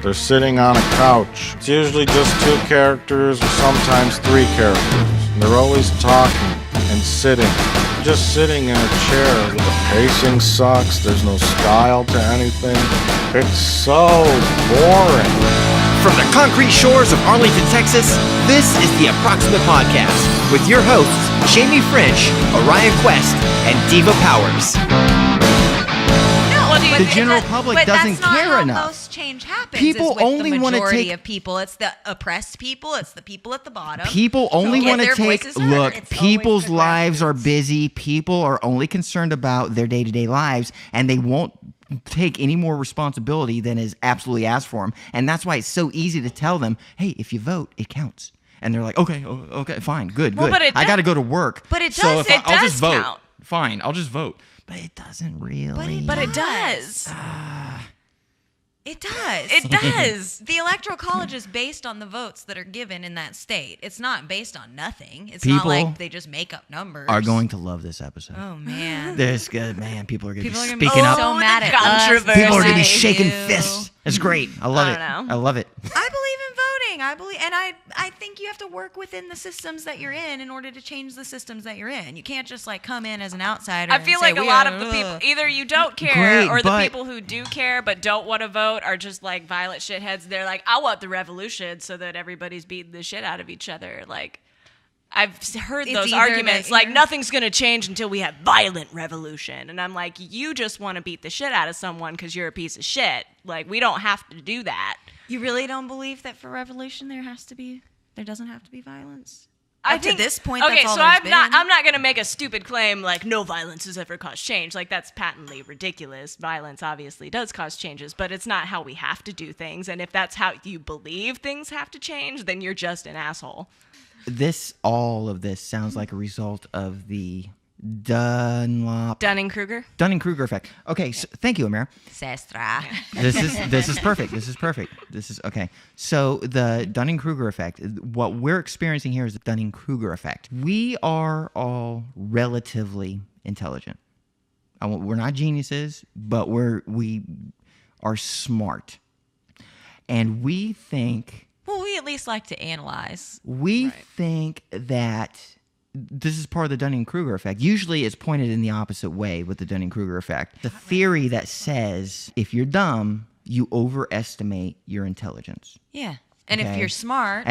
They're sitting on a couch. It's usually just 2 characters or sometimes 3 characters. And they're always talking and sitting. Just sitting in a chair. The pacing sucks. There's no style to anything. It's so boring. From the concrete shores of Arlington, Texas, this is the Approximate Podcast with your hosts, Jamie French, Orion Quest, and Diva Powers. The general public doesn't care enough. How most change happens. People only want to take. The majority of people. It's the oppressed people. It's the people at the bottom. People only want to take. Look, it's people's lives are busy. People are only concerned about their day-to-day lives, and they won't take any more responsibility than is absolutely asked for them. And that's why it's so easy to tell them, "Hey, if you vote, it counts." And they're like, "Okay, fine, good. But I got to go to work, but it so does. I'll just vote. Count. Fine, I'll just vote." But it doesn't really. But it does. It does. It does. The Electoral College is based on the votes that are given in that state. It's not based on nothing. It's not like they just make up numbers. Are going to love this episode. Oh, man. This good, man. People are going to be People are speaking up. so mad at us. People are going to be shaking fists. It's great. I love it. I love it. I believe in voting. I think you have to work within the systems that you're in order to change the systems that you're in. You can't just like come in as an outsider. I feel like a lot of the people, either you don't care, or the people who do care but don't want to vote are just like violent shitheads. They're like, I want the revolution so that everybody's beating the shit out of each other. Like, I've heard those arguments, like, nothing's going to change until we have violent revolution. And I'm like, you just want to beat the shit out of someone because you're a piece of shit. Like, we don't have to do that. You really don't believe that for revolution there doesn't have to be violence? I think, to this point, okay, that's all so there's been. I'm not going to make a stupid claim like no violence has ever caused change. Like, that's patently ridiculous. Violence obviously does cause changes, but it's not how we have to do things. And if that's how you believe things have to change, then you're just an asshole. All of this sounds like a result of the Dunning-Kruger effect. Okay, so thank you, Amira. Sestra. This is perfect. This is okay. So the Dunning-Kruger effect, what we're experiencing here is the Dunning-Kruger effect. We are all relatively intelligent. We're not geniuses, but we are smart. And we think... Well, we at least like to analyze. We think that this is part of the Dunning-Kruger effect. Usually it's pointed in the opposite way with the Dunning-Kruger effect. The theory that says if you're dumb, you overestimate your intelligence. Yeah. And if you're smart...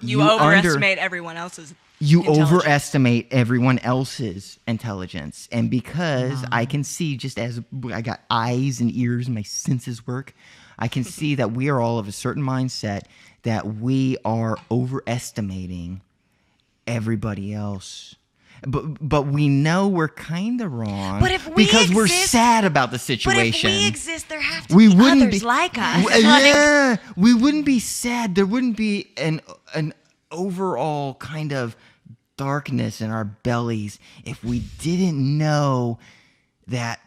you overestimate everyone else's overestimate everyone else's intelligence. And because I can see, just as I got eyes and ears and my senses work, I can see that we are all of a certain mindset that we are overestimating everybody else. But we know we're kind of wrong because we're sad about the situation. But if we exist, there have to be others like us. We wouldn't be sad. There wouldn't be an overall kind of darkness in our bellies if we didn't know that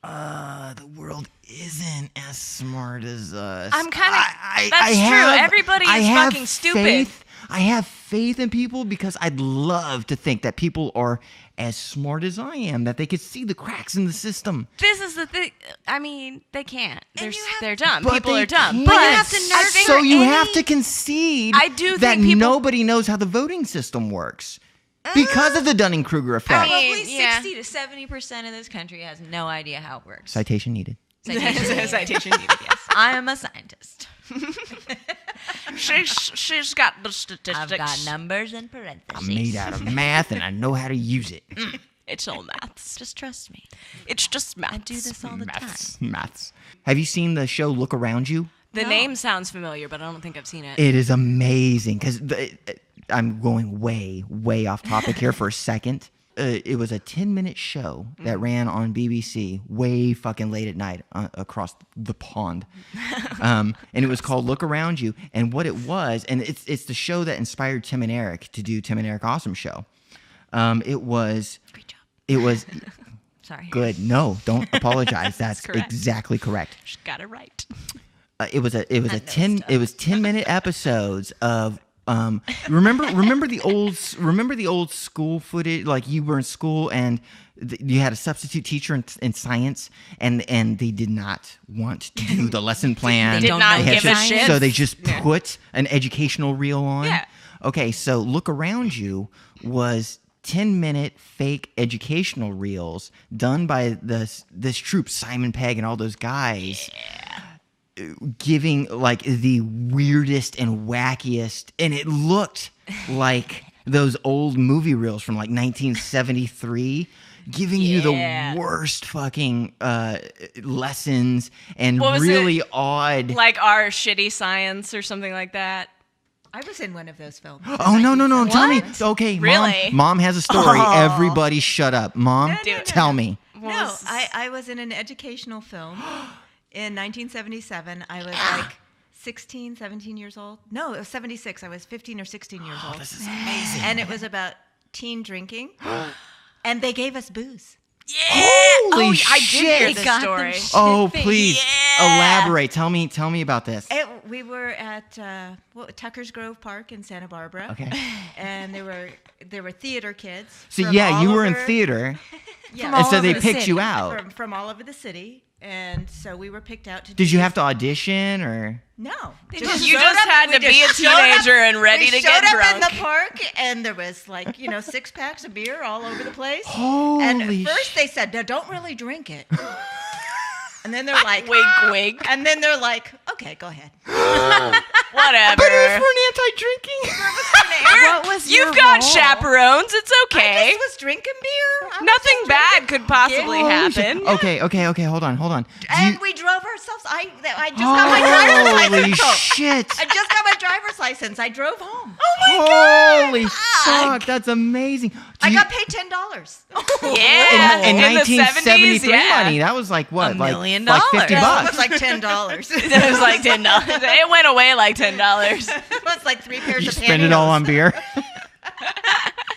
the world isn't as smart as us. I'm kind of... That's true. Everybody is fucking stupid. I have faith in people because I'd love to think that people are as smart as I am, that they could see the cracks in the system. This is the thing. I mean, they can't. They're dumb. But people are dumb. But you have to nurture so you have to concede that nobody knows how the voting system works. Because of the Dunning-Kruger effect. Probably 60 to 70% of this country has no idea how it works. Citation needed. Citation needed, yes. I am a scientist. She's got the statistics. I've got numbers and parentheses. I'm made out of math and I know how to use it. It's all maths. Just trust me. It's just maths. I do this all the time. Maths. Have you seen the show Look Around You? The name sounds familiar, but I don't think I've seen it. It is amazing because I'm going way, way off topic here for a second. It was a 10-minute show that ran on BBC way fucking late at night across the pond. And it was called Look Around You. And what it was, and it's the show that inspired Tim and Eric to do Tim and Eric Awesome Show. It was... Great job. It was... Sorry. Good. No, don't apologize. That's exactly correct. Just got it right. It was 10-minute episodes of Remember the old school footage? Like you were in school and you had a substitute teacher in science, and they did not want to do the lesson plan. They did not give a shit. So they just put an educational reel on. Yeah. Okay, so look around you was 10-minute fake educational reels done by this troupe, Simon Pegg and all those guys. Giving like the weirdest and wackiest, and it looked like those old movie reels from like 1973, giving you the worst fucking lessons and really odd. Like Our Shitty Science or something like that. I was in one of those films. Oh, no. Tell me. Okay, Really? Mom has a story. Everybody shut up. Mom, tell me. No, I was in an educational film. In 1977, I was like 16, 17 years old. No, it was 76. I was 15 or 16 years old. This is amazing. And it was about teen drinking. And they gave us booze. Yeah. Holy I did hear shit. this story. Oh, please elaborate. Tell me about this. We were at Tucker's Grove Park in Santa Barbara. Okay. And there were theater kids. So from yeah, all you were in over- theater, Yeah, and so they picked you out. from all over the city. And so we were picked out to. Did you have to audition or? No. You just had to be a showed up- teenager and ready to get We showed drunk. up in the park, and there was 6 packs of beer all over the place. Holy And at first they said, "No, don't really drink it." And then they're like, Wink, wink. And then they're like, "Okay, go ahead." Whatever. But it was for an anti-drinking. What was your You've got role? chaperones. It's I okay. just was drinking beer. I was Nothing just bad drinking. could possibly happen. Okay. Hold on. And we drove ourselves. I just got my driver's Holy license. So shit! I just got my driver's license. I drove home. Holy fuck! That's amazing. I got paid $10. Yeah. in the 1973 70s, yeah. money. That was like what? $1 million. Like $50. It was like $10. It was like $10. It went away like $10. It was like 3 pairs You of pantyhose. spend it all on beer.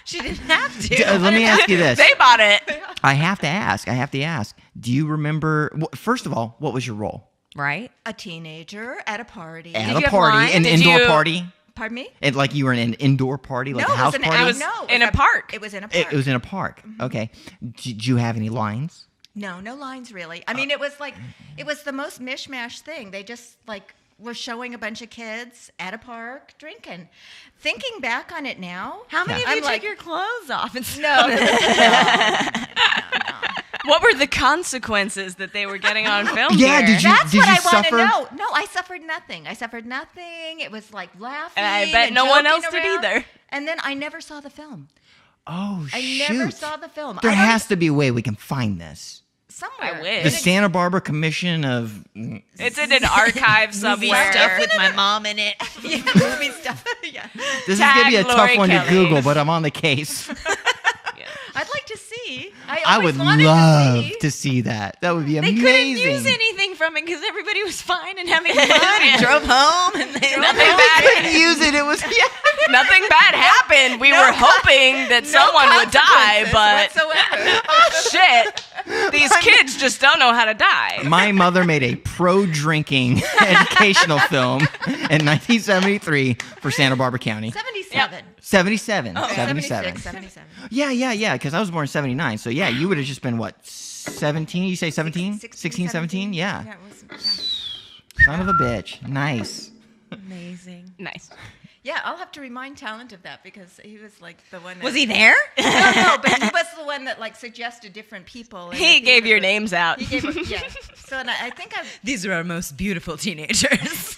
She didn't have to. Let me ask you this. They bought it. I have to ask. Do you remember? First of all, what was your role? Right? A teenager at a party. At you a have party, lines? an Did indoor you- party. Pardon me? And like you were in an indoor party, like No, a house it was party. an, It was no, in a park. It was in a park. It was in a park. Okay. Did you have any lines? No lines really. I mean, it was the most mishmash thing. They just were showing a bunch of kids at a park drinking. Thinking back on it now, How many of I'm you like, took your clothes off and What were the consequences that they were getting on film? Yeah, here? did you- That's what I want suffer? to know. No, I suffered nothing. It was like laughing. And I bet no one joking else did around. either. And then I never saw the film. Oh, I shoot. never saw the film. There I don't- has to be a way we can find this. somewhere. I wish. The Santa Barbara Commission of... It's in an archive somewhere. stuff with my mom in it. Yeah, movie stuff. Yeah. This is going to be a Tag tough Lori one to Kelly. Google, but I'm on the case. I'd like to see. I always would wanted love to see. to see that. That would be They amazing. couldn't use anything from it because everybody was fine and having fun Yeah. and drove home and they Nothing Couldn't bad. use it. It was... Nothing bad happened. We were hoping that someone would die, but whatsoever. shit, these kids just don't know how to die. My mother made a pro-drinking educational film in 1973 for Santa Barbara County. 77. 77. Oh, 77. 77. Yeah, because I was born in 79. So, yeah, you would have just been, what, 17? You say 17? 16, 17? Yeah. Yeah, it was, Son of a bitch. Nice. Amazing. Nice. yeah, I'll have to remind Talent of that because he was like the one that... Was he there? No, but he was the one that suggested different people. in He the gave theater your group. names out. He gave, yeah. So and I think I've... These are our most beautiful teenagers.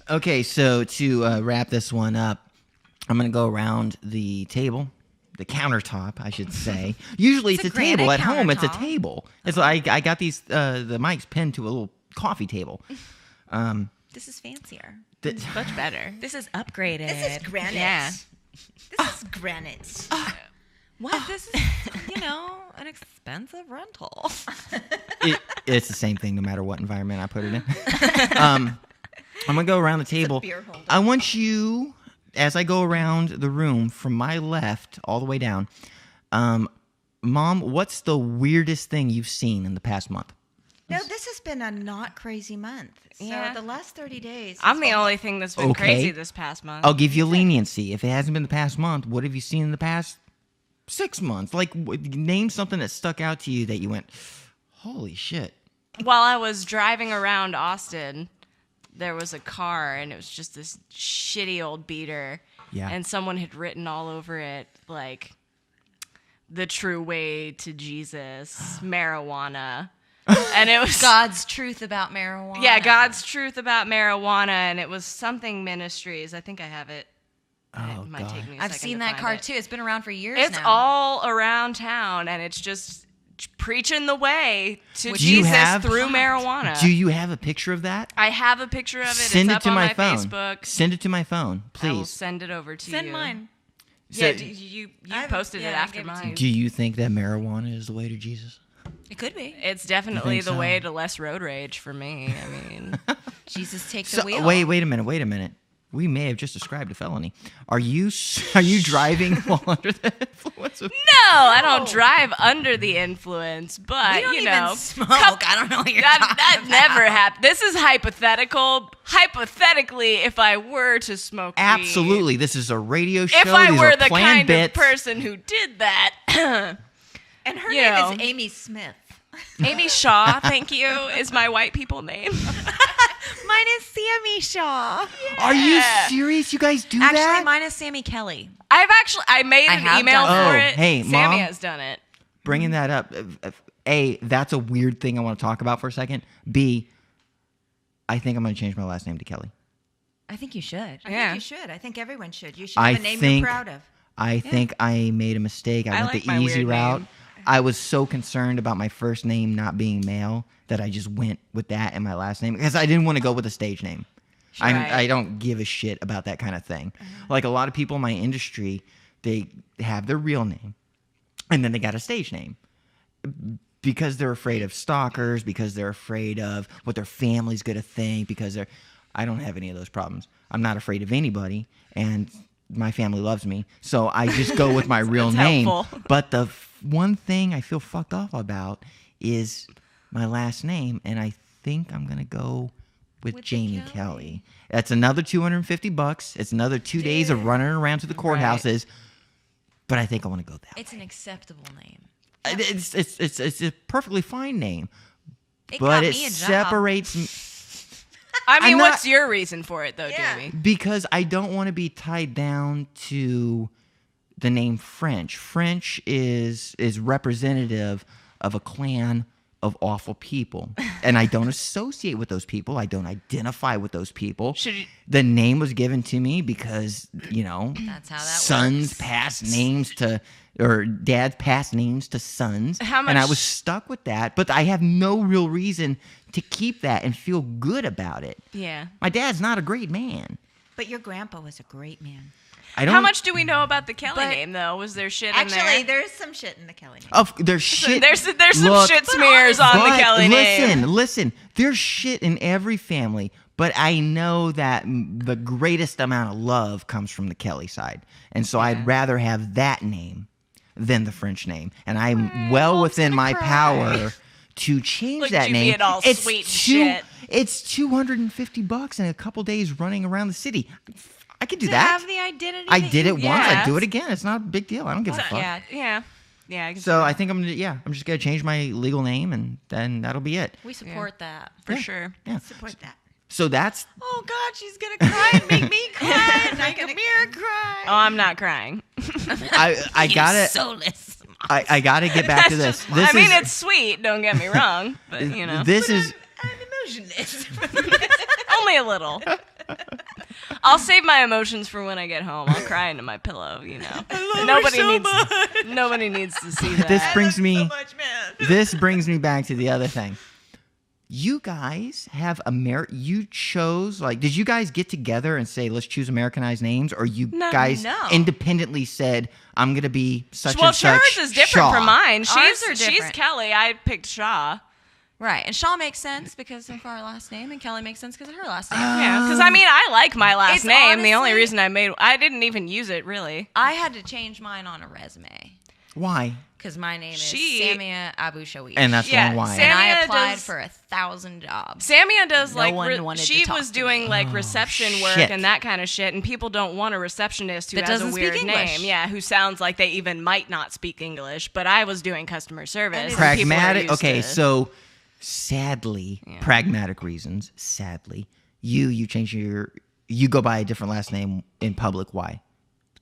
Okay, so to wrap this one up, I'm going to go around the table, the countertop, I should say. Usually it's It's a a table. granite At home, it's a countertop. table. It's like I got these the mics pinned to a little coffee table. This is fancier. That- Much better. This is upgraded. This is granite. Yeah. This is granite. What? This is, an expensive rental. it's the same thing no matter what environment I put it in. I'm going to go around the table. beer holder. I want you, as I go around the room from my left all the way down, Mom, what's the weirdest thing you've seen in the past month? No, this has been a not crazy month. So Yeah. the last 30 days. I'm the only thing that's been Okay. crazy this past month. I'll give you leniency. If it hasn't been the past month, what have you seen in the past 6 months? Like, name something that stuck out to you that you went, holy shit. While I was driving around Austin, there was a car, and it was just this shitty old beater. Yeah. And someone had written all over it, like, the true way to Jesus, marijuana. And it was God's truth about marijuana. Yeah, God's truth about marijuana, and it was something ministries. I think I have it. Oh, It might God. take me a I've second seen to that find card it. too. It's been around for years It's now. all around town, and it's just preaching the way to Do you Jesus have- through marijuana. Do you have a picture of that? I have a picture of it. Send it's it up to on my my phone. Facebook. Send it to my phone, I will please. send it over to you. Send mine. Yeah, So- you I- posted yeah, it I after gave it to mine. Do you think that marijuana is the way to Jesus? It could be. It's definitely You the think way so? to less road rage for me. I mean, Jesus take the So, wheel. wait a minute. We may have just described a felony. Are you driving while under the influence of... no, I don't drive under the influence, but We don't you even know, smoke. I don't know what you're that talking about. never happened. This is hypothetical. Hypothetically, if I were to smoke weed, Absolutely. This is a radio show. if I These were are the planned kind bits. of person who did that, And her You name know. is Amy Smith. Amy Shaw, thank you, is my white people name. Mine is Sammy Shaw. Are you serious? You guys do Actually, that? mine is Sammy Kelly. I made I an have email done for that. it. Oh, hey, Sammy Mom. has done it. Bringing that up. A, that's a weird thing I want to talk about for a second. B, I think I'm going to change my last name to Kelly. I think you should. I Yeah. think you should. I think everyone should. You should I have a name think- you're proud of. I think I made a mistake. I went like the my easy weird route. name. I was so concerned about my first name not being male that I just went with that and my last name because I didn't want to go with a stage name. Right. I don't give a shit about that kind of thing. Like a lot of people in my industry, they have their real name and then they got a stage name because they're afraid of stalkers, because they're afraid of what their family's going to think, I don't have any of those problems. I'm not afraid of anybody, and my family loves me, so I just go with my real That's name. helpful. But the one thing I feel fucked off about is my last name, and I think I'm gonna go with Jamie Kelly. That's another $250. It's another 2 days of running around to the courthouses. But I think I want to go that way. It's an acceptable name. It's a perfectly fine name, It but got it me a job. separates me. I mean, I'm not- what's your reason for it, though, Yeah. Jamie? Because I don't want to be tied down to the name French. French is representative of a clan of awful people. And I don't associate with those people. I don't identify with those people. Should you- The name was given to me because, you know, That's how that sons works. pass names to, or dads pass names to sons. How And I much- was stuck with that. But I have no real reason to keep that and feel good about it. Yeah. My dad's not a great man. But your grandpa was a great man. I don't. How much do we know about the Kelly But- name, though? Was there shit in Actually, there? there's some shit in the Kelly name. There's shit. There's some Look, shit smears on the but Kelly name. Listen. There's shit in every family, but I know that the greatest amount of love comes from the Kelly side, and so I'd rather have that name than the French name, and I'm well within my power to change Look at that you name. being all sweet and shit. It's $250 and a couple days running around the city. I could do To that. have the identity. I that did you it once. Yeah. I'd do it again. It's not a big deal. I don't give a fuck. Yeah. Yeah. I can So see I think I'm just gonna change my legal name, and then that'll be it. We support that. for sure. Yeah. Support that. So that's Oh God, she's gonna cry and make me cry and make Amir cry. Oh, I'm not crying. I gotta soulless. I gotta get back to this. This I mean, is it's sweet. Don't get me wrong, but you know, this is I'm emotionless. only a little. I'll save my emotions for when I get home. I'll cry into my pillow. You know, nobody needs to see that. this brings me much, man. this brings me back to the other thing. You guys have you chose, like, did you guys get together and say, let's choose Americanized names, or you guys no. independently said, I'm gonna be such Well, and such hers is different Shaw? from mine. Ours are She's different. Kelly. I picked Shaw. Right, and Shaw makes sense because of our last name, and Kelly makes sense because of her last name. Yeah, because I mean, I like my last It's name. The only honestly- reason I didn't even use it really. I had to change mine on a resume. Why? Because my name is She- Samia Abu Shawish. And that's Yeah, long why. And I Samia applied does- for 1,000 jobs. Samia does No one wanted she to talk was to doing me. like reception work shit. and that kind of shit, and people don't want a receptionist who That has a doesn't speak weird English. name, yeah, who sounds like they even might not speak English. But I was doing customer service. And and people are Pragmatic. used Okay, to- so sadly, pragmatic reasons. Sadly, you change you go by a different last name in public. Why?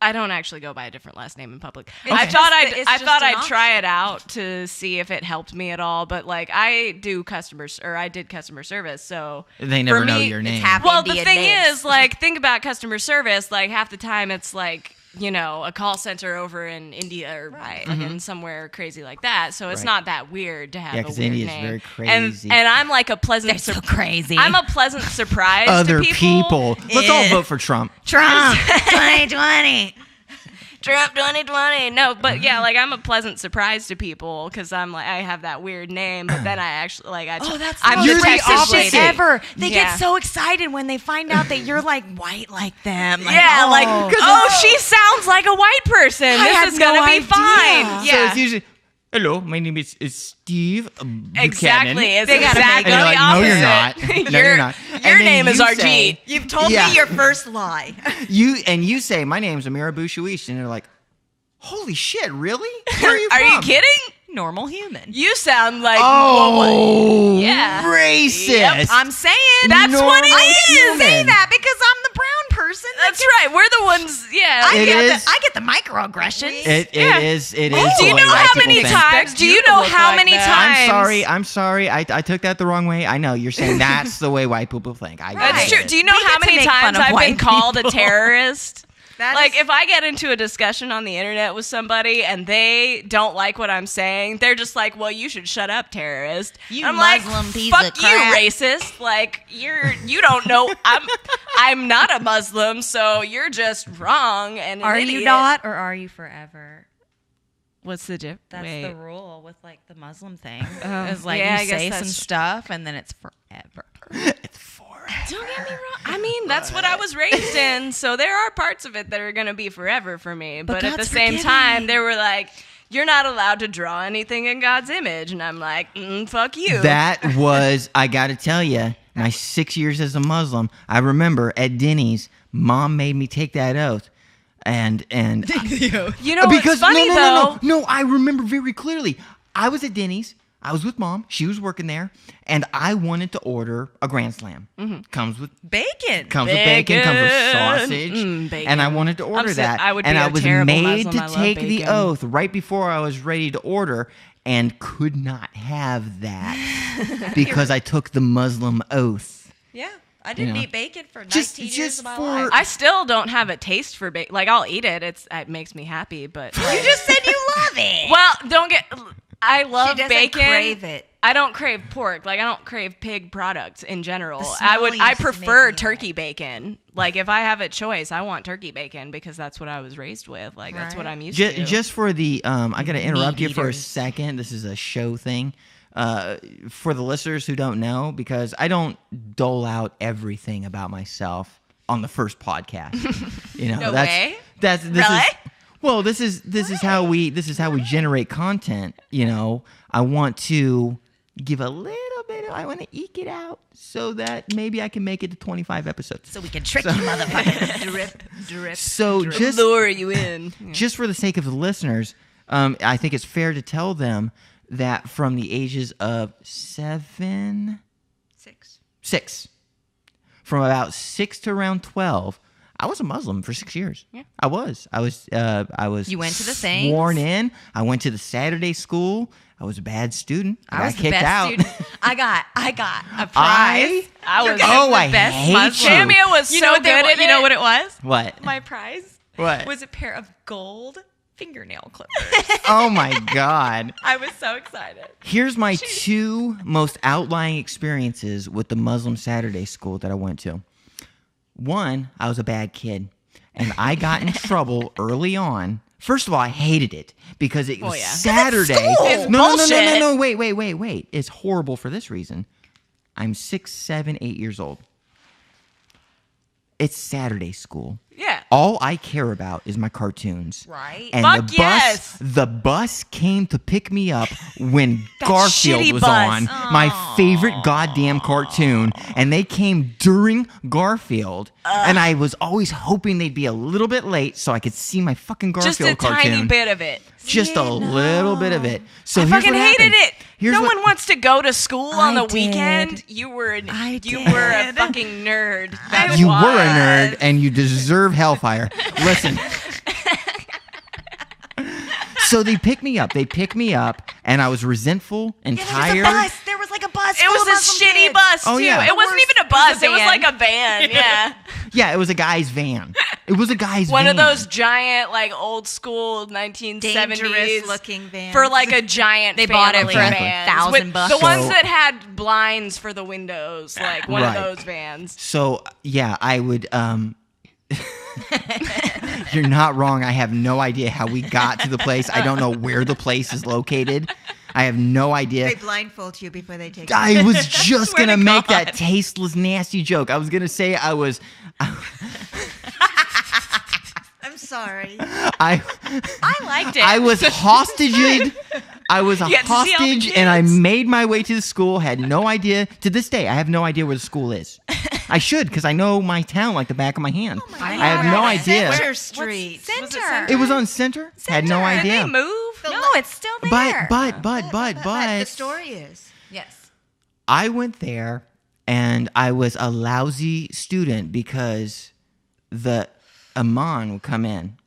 I don't actually go by a different last name in public. It's I just thought that it's I just thought an I'd try it out to see if it helped me at all. But like I did customer service, so They never for know me, your name. half Well, the Indian thing names. is, like, think about customer service. Like half the time, it's like a call center over in India or like in somewhere crazy like that. So it's Right. not that weird to have Yeah, a 'cause weird India's name. very crazy. And I'm like a pleasant. They're so crazy. I'm a pleasant surprise Other to people. Let's all vote for Trump. Trump 2020. Trump 2020. No, but yeah, like I'm a pleasant surprise to people because I'm like I have that weird name, but then I actually like I. Oh, that's I'm the You're most the Texas opposite. shit ever. They Yeah. get so excited when they find out that you're like white like them. Like, Yeah, like oh, she sounds like a white person. I This had is gonna no be idea. fine. So Yeah, it's usually, hello, my name is Steve Buchanan. exactly. It's They gotta exactly make And you're the like, no, you're opposite. not. No, you're not. And Your then name is you Arjit. say- You've told Yeah. me your first lie. You say, my name's Amira Bushawish, and they're like, holy shit, really? Where are you Are you from? kidding? normal human. You sound like Oh, Yeah. racist. Yep, I'm saying That's what it Normal I didn't say human. that because I'm the brown person. That's right. We're the ones. Yeah. It is. I get the microaggressions. It Yeah. is. It is. Do the you way know white how people many think. times? Do you you to know look how like many that. times? I'm sorry. I took that the wrong way. I know you're saying that's the way white people think. I That's get true. it. Do you know We how get to many make fun times of I've been white called a people. terrorist? That Like is- if I get into a discussion on the internet with somebody and they don't like what I'm saying, they're just like, "Well, you should shut up, terrorist." You I'm Muslim like, piece "Fuck of you, crap." racist!" Like you don't know. I'm not a Muslim, so you're just wrong. And an Are you idiot. not, or are you forever? What's the diff? That's Wait. the rule with like the Muslim thing. Oh, It's like yeah, I you guess say some that's- stuff and then it's forever. It's forever. Don't get me wrong. I mean, that's what I was raised in. So there are parts of it that are going to be forever for me. But at the God's same forgiving. time, they were like, "You're not allowed to draw anything in God's image," and I'm like, "Fuck you." That was, I got to tell you, my 6 years as a Muslim. I remember at Denny's, Mom made me take that oath, and you know, because it's funny no, I remember very clearly. I was at Denny's. I was with Mom. She was working there, and I wanted to order a Grand Slam. Comes with Bacon. comes with bacon, comes with Bacon. sausage, Bacon. and I wanted to order so- that. I would and be I a was terrible made Muslim. I to love take the bacon. oath right before I was ready to order, and could not have that because I took the Muslim oath. Yeah. I didn't know. eat bacon for 19 Just- years just of my for- life. I still don't have a taste for bacon. Like I'll eat it. It makes me happy. But You just said you love it. well, don't get. I love she doesn't bacon. crave it. I don't crave pork. Like I don't crave pig products in general. The I smell I used to prefer make me turkey bacon. Like if I have a choice, I want turkey bacon because that's what I was raised with. Like that's what I'm used to. Just for the, I got to interrupt you for a eaters. second. This is a show thing. For the listeners who don't know, because I don't dole out everything about myself on the first podcast. You know, No that's way? that's this Really? is well, this is how we generate content. You know, I want to give a little bit. I want to eke it out so that maybe I can make it to 25 episodes. so we can trick you, motherfucker. drip. So just lure you in. just for the sake of the listeners, I think it's fair to tell them that from the ages of 6, from about 6 to around 12, I was a Muslim for 6 years. Yeah. I was. You went to the things? sworn in. I went to the Saturday school. I was a bad student. I got was the kicked best out. student. I got a prize. I was I best hate Muslim. you. Samia was You so know what good at you know what it was? What? My prize What? was a pair of gold fingernail clippers. Oh my God. I was so excited. Here's my two most outlying experiences with the Muslim Saturday school that I went to. One, I was a bad kid, and I got in trouble early on. First of all, I hated it because it was yeah. Saturday. It's No, bullshit. Wait. It's horrible for this reason. I'm 6, 7, 8 years old. It's Saturday school. Yeah. all I care about is my cartoons. Right. And Fuck yes. the bus came to pick me up when That Garfield shitty was bus. on, my favorite goddamn cartoon, and they came during Garfield, and I was always hoping they'd be a little bit late so I could see my fucking Garfield Just a cartoon. tiny bit of it. Just a little bit of it. So I here's fucking what hated happened. it. Here's No what- one wants to go to school on I the did. weekend. You were a fucking nerd. That's You why. were a nerd, and you deserve hellfire. Listen. So they picked me up. And I was resentful and tired. There was like a bus. It full was of a Muslim shitty kids. bus Oh, too. yeah. It wasn't even a bus. It was like a van. Yeah. Yeah, it was a guy's van. It was a guy's One van. of those giant, like old school 1970s Dangerous looking vans. for like a giant. They bought it family for van. $1,000. The ones So- that had blinds for the windows, like one Right. of those vans. So, yeah, I would. You're not wrong. I have no idea how we got to the place. I don't know where the place is located. I have no idea. They blindfold you before they take you. I was just Swear going to to make God. that tasteless, nasty joke. I was going to say I'm sorry. I liked it. I was hostaged. I was a You had to see all the hostage, and I kids. made my way to the school. Had no idea. To this day, I have no idea where the school is. I should, because I know my town like the back of my hand. I have no idea. Center Street. Center. It was on Center. Had no Did idea. they move? No, it's still there. But The story is. Yes. I went there, and I was a lousy student because the imam would come in.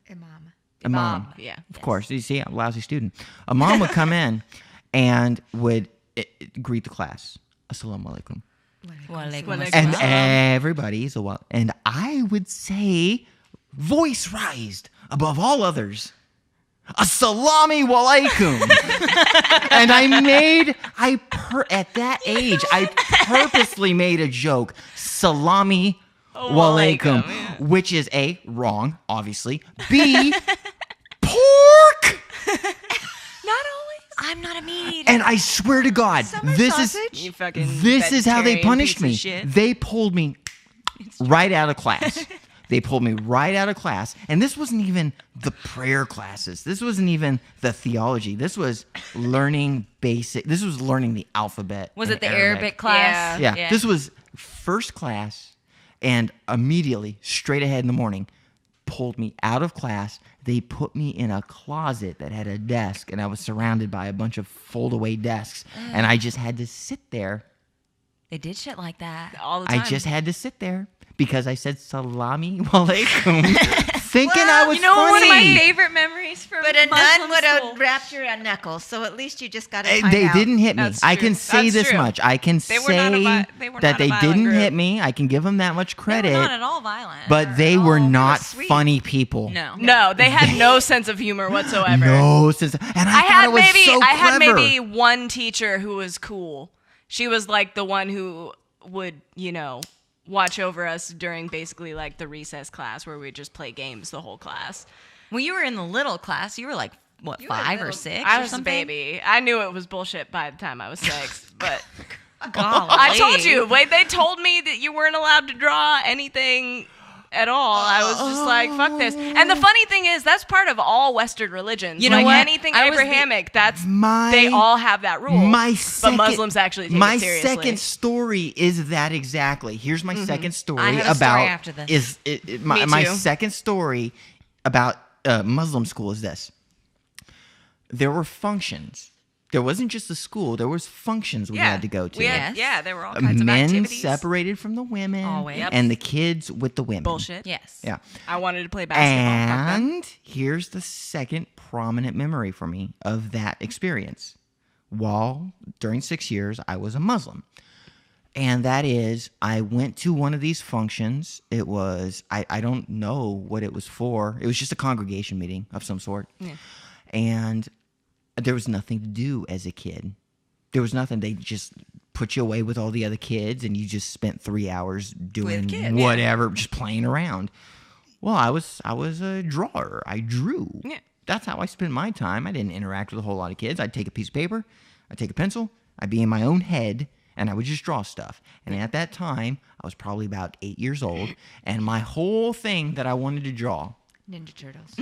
Imam. Yeah. Of course. You see, I'm a lousy student. A mom would come in and would greet the class. Assalamu alaikum. And everybody's a while. And I would say, voice raised above all others, Assalamu alaikum. And at that age, I purposely made a joke, Salami walaikum, which is A, wrong, obviously. B, pork. Not always. I'm not a meat eater. And I swear to God, You fucking this is how they vegetarian punished piece of me. shit. They pulled me right out of class. They pulled me right out of class. And this wasn't even the prayer classes. This wasn't even the theology. This was learning this was learning the alphabet. Was in it the Arabic class? Yeah. This was first class, and immediately, straight ahead in the morning, pulled me out of class. They put me in a closet that had a desk, and I was surrounded by a bunch of fold-away desks, and I just had to sit there. They did shit like that. All the time. I just had to sit there because I said salami walaikum, thinking I was You know, funny. one of my favorite memories from But a nun Muslim would school. have wrapped your knuckles, so at least you just got to find They out. didn't hit me. That's I true. can say That's this true. much. I can They were not a say they were that not a they violent didn't group. hit me. I can give them that much They credit. were not at all violent. But they were not sweet. funny people. No. No, they had no sense of humor whatsoever. No sense. And I thought it was so I had clever. maybe one teacher who was cool. She was like the one who would, watch over us during basically like the recess class where we just play games the whole class. When you were in the little class, you were like, what, You were 5 or little. 6 I or was something? a baby. I knew it was bullshit by the time I was 6, but Golly. I told you, wait, they told me that you weren't allowed to draw anything at all. I was just like, fuck this. And the funny thing is, that's part of all Western religions. You know like what? anything I was the- Abrahamic, they all have that rule. But Muslims actually take my it seriously. second story is that exactly. Here's my second story I have a about story after this. my Me too. second story about Muslim school is this. There were functions. There wasn't just a school. There was functions we had to go to. Yes. there were all kinds of Men activities. separated from the women, Always. Yep. and the kids with the women. Bullshit. Yes. Yeah. I wanted to play basketball. Fuck them. And here's the second prominent memory for me of that experience. During 6 years, I was a Muslim. And that is, I went to one of these functions. It was, I don't know what it was for. It was just a congregation meeting of some sort. Yeah. And there was nothing to do as a kid. There was nothing. They just put you away with all the other kids, and you just spent 3 hours doing whatever, just playing around. Well, I was a drawer. I drew. Yeah. That's how I spent my time. I didn't interact with a whole lot of kids. I'd take a piece of paper, I'd take a pencil, I'd be in my own head, and I would just draw stuff. And at that time, I was probably about 8 years old, and my whole thing that I wanted to draw, Ninja Turtles.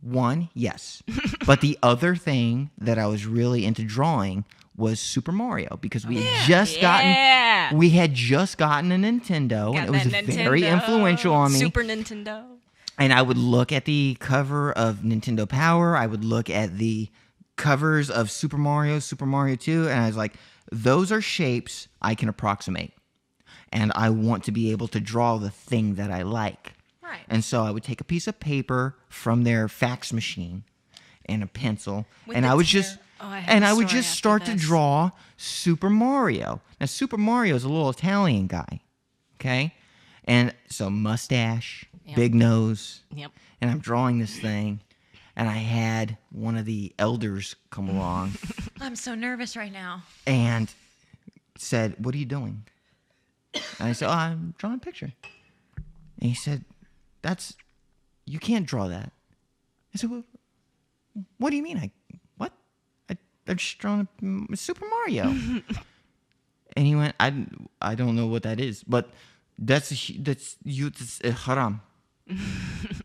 one, yes. But the other thing that I was really into drawing was Super Mario, because we had just gotten a Nintendo, and it was very influential on me. Super Nintendo. And I would look at the cover of Nintendo Power. I would look at the covers of Super Mario, Super Mario 2, and I was like, those are shapes I can approximate. And I want to be able to draw the thing that I like. Right. And so I would take a piece of paper from their fax machine and a pencil, and I would just start to draw Super Mario. Now, Super Mario is a little Italian guy, okay? And so mustache, big nose, and I'm drawing this thing, and I had one of the elders come along I'm so nervous right now. and said, "What are you doing?" And I said, "Oh, I'm drawing a picture." And he said, you can't draw that. I said, "Well, what do you mean? I'm just drawing a Super Mario." And he went, I don't know what that is, but that's haram.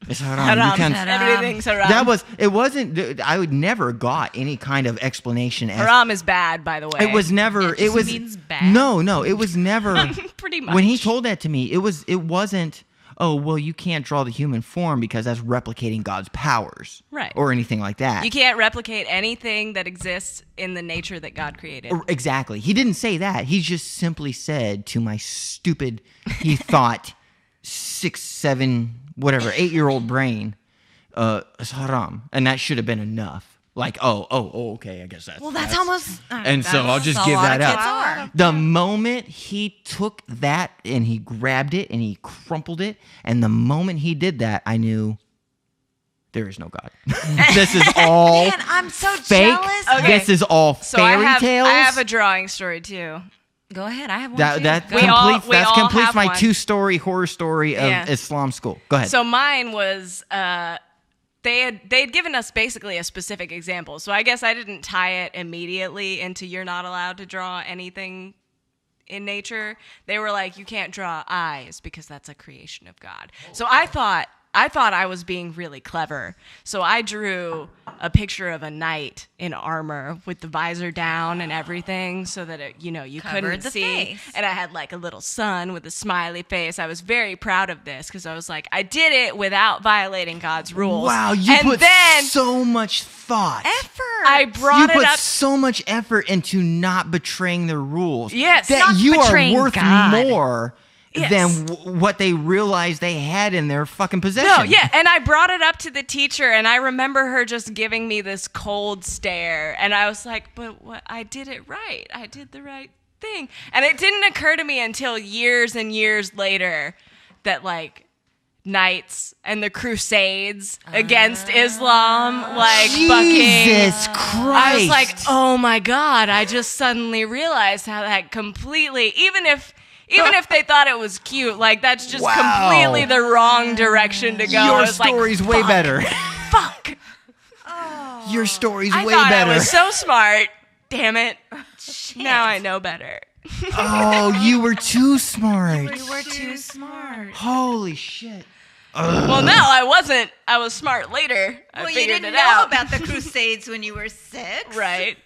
It's haram. You can't, Everything's haram. it wasn't, I would never got any kind of explanation. Haram is bad, by the way. It was never, it was, means bad? no, it was never, Pretty much. when he told that to me, it wasn't, oh, well, you can't draw the human form because that's replicating God's powers. Right. Or anything like that. You can't replicate anything that exists in the nature that God created. Exactly. He didn't say that. He just simply said to my stupid, he thought, 6, 7, whatever, 8-year-old brain, it's haram. And that should have been enough. Like, okay, I guess that's... Well, that's almost... And so I'll just give that up. The moment he took that and he grabbed it and he crumpled it, and the moment he did that, I knew there is no God. This is all Man, I'm so fake. jealous. Okay. This is all fairy tales. I have a drawing story, too. Go ahead. I have one That too. completes have my one. 2-story horror story of Islam school. Go ahead. So mine was... They had given us basically a specific example. So I guess I didn't tie it immediately into you're not allowed to draw anything in nature. They were like, you can't draw eyes because that's a creation of God. So I thought I was being really clever. So I drew a picture of a knight in armor with the visor down and everything so that you couldn't the see. face. And I had like a little sun with a smiley face. I was very proud of this because I was like, I did it without violating God's rules. Wow, you and put then so much thought. Effort. I brought You put it up. so much effort into not betraying the rules. Yes. that Not you are betraying worth God. more Yes. than what they realized they had in their fucking possession. No, yeah, and I brought it up to the teacher, and I remember her just giving me this cold stare, and I was like, but what? I did it right. I did the right thing. And it didn't occur to me until years and years later that, like, knights and the crusades against Islam, like, Jesus fucking... Christ. I was like, oh my God, I just suddenly realized how that completely... Even if they thought it was cute, like, that's just completely the wrong direction to go. Your It's like, story's way better. fuck. Your story's I way thought better. I was so smart. Damn it. Now I know better. Oh, you were too smart. You were too smart. Holy shit. Well, no, I wasn't. I was smart later. I Well, you figured didn't it know out. about the Crusades when you were 6. Right.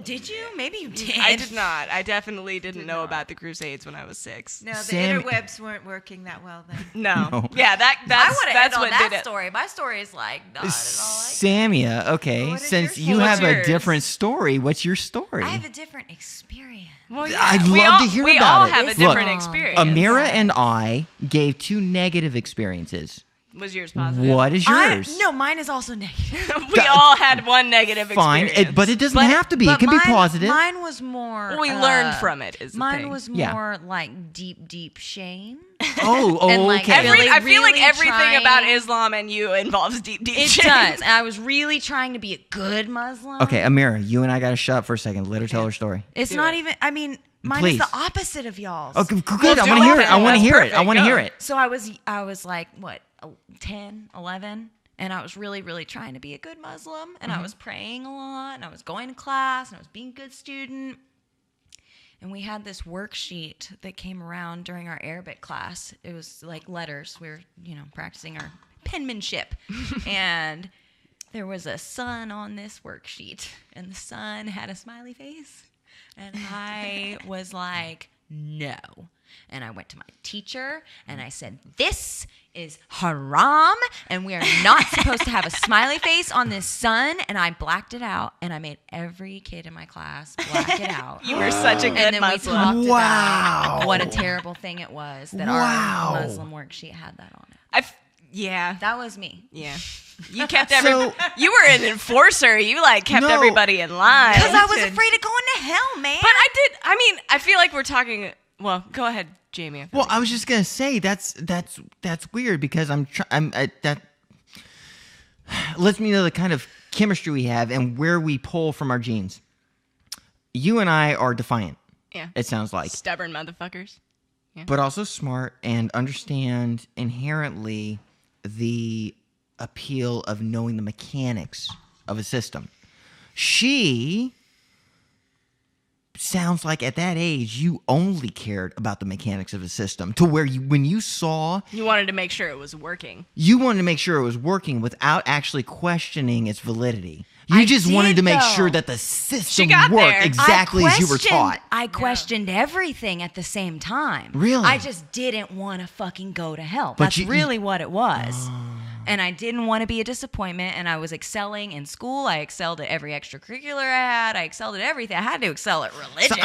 Did you? Maybe you did. I did not. I definitely didn't know about the Crusades when I was 6. No, the Sam- interwebs weren't working that well then. No. Yeah, I that's want to end on what that did it. story. My story is like not at all like Samia, okay, What is since your you story? have What's a yours? different story, what's your story? I have a different experience. Well, yeah, I'd we love all, to hear we about all it. have a Look, different experience. Amira and I gave 2 negative experiences. Was yours positive? What is yours? No, mine is also negative. We all had one negative Fine, experience. but it doesn't have to be. It can be positive. Mine was more. Well, we learned from it. Is the Mine thing. was Yeah. more like deep shame. Oh, And, like, okay. really- I feel like really everything trying- about Islam and you involves deep It shame. does. And I was really trying to be a good Muslim. Okay, Amira, you and I got to shut up for a second. Let her tell her story. It's Do not it. even. I mean, mine Please. is the opposite of y'all's. Okay, good. Well, I do want to hear it it. I then. want to That's hear it. I perfect. want to Go. hear it. So I was like what, 10, 11, and I was really trying to be a good Muslim, and I was praying a lot, and I was going to class, and I was being a good student. and we had this worksheet that came around during our Arabic class. It was like letters. We were, practicing our penmanship. And there was a sun on this worksheet, and the sun had a smiley face. And I was like, no. And I went to my teacher and I said, this is haram and we are not supposed to have a smiley face on this sun. And I blacked it out and I made every kid in my class black it out. You were such a good And then Muslim. we talked about what a terrible thing it was that our Muslim worksheet had that on it. Yeah. That was me. Yeah. You kept you were an enforcer. You kept everybody in line. Because I was afraid of going to hell, man. But I feel like we're talking. Well, go ahead, Jamie. Well, I was just gonna say that's weird because that lets me know the kind of chemistry we have and where we pull from our genes. You and I are defiant. Yeah. It sounds like stubborn motherfuckers. Yeah. But also smart and understand inherently the appeal of knowing the mechanics of a system. She sounds like at that age you only cared about the mechanics of a system to where when you saw, you wanted to make sure it was working. You wanted to make sure it was working without actually questioning its validity. You just wanted to make sure that the system worked exactly as you were taught. I questioned everything at the same time. Really? I just didn't want to fucking go to hell. That's really what it was. And I didn't want to be a disappointment, and I was excelling in school. I excelled at every extracurricular I had. I excelled at everything. I had to excel at religion.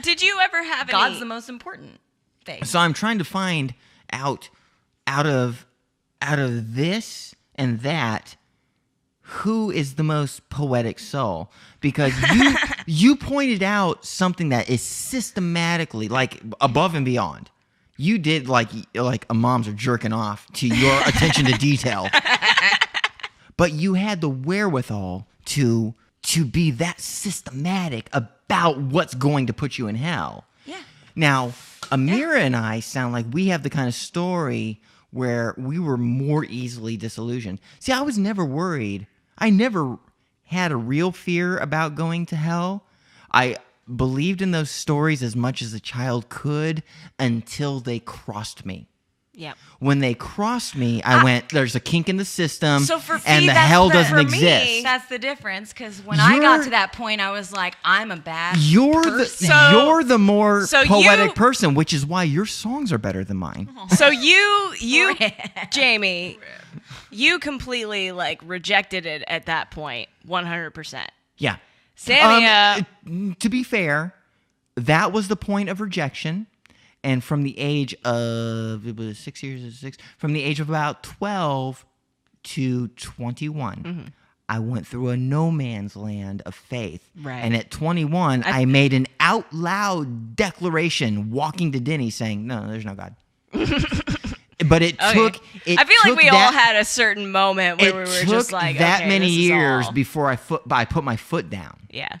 Did you ever have God's the most important thing. So I'm trying to find out of this and that, who is the most poetic soul? Because you pointed out something that is systematically above and beyond. You did like a moms are jerking off to your attention to detail. But you had the wherewithal to be that systematic about what's going to put you in hell. Yeah. Now, Amira and I sound like we have the kind of story where we were more easily disillusioned. See, I was never worried. I never had a real fear about going to hell. I believed in those stories as much as a child could until they crossed me. Yeah. When they crossed me, I went, there's a kink in the system, so for and me, the hell doesn't for exist. Me, that's the difference, because when I got to that point, I was like, I'm a bad person. You're the more poetic person, which is why your songs are better than mine. So you Jamie, you completely rejected it at that point, 100%. Yeah. Samia. To be fair, that was the point of rejection. And from the age of, it was 6 years, from the age of about 12 to 21, I went through a no man's land of faith. Right. And at 21, I made an out loud declaration walking to Denny saying, no, there's no God. But it took. I feel like we all had a certain moment where we were just like, that many years all... before I put my foot down. Yeah.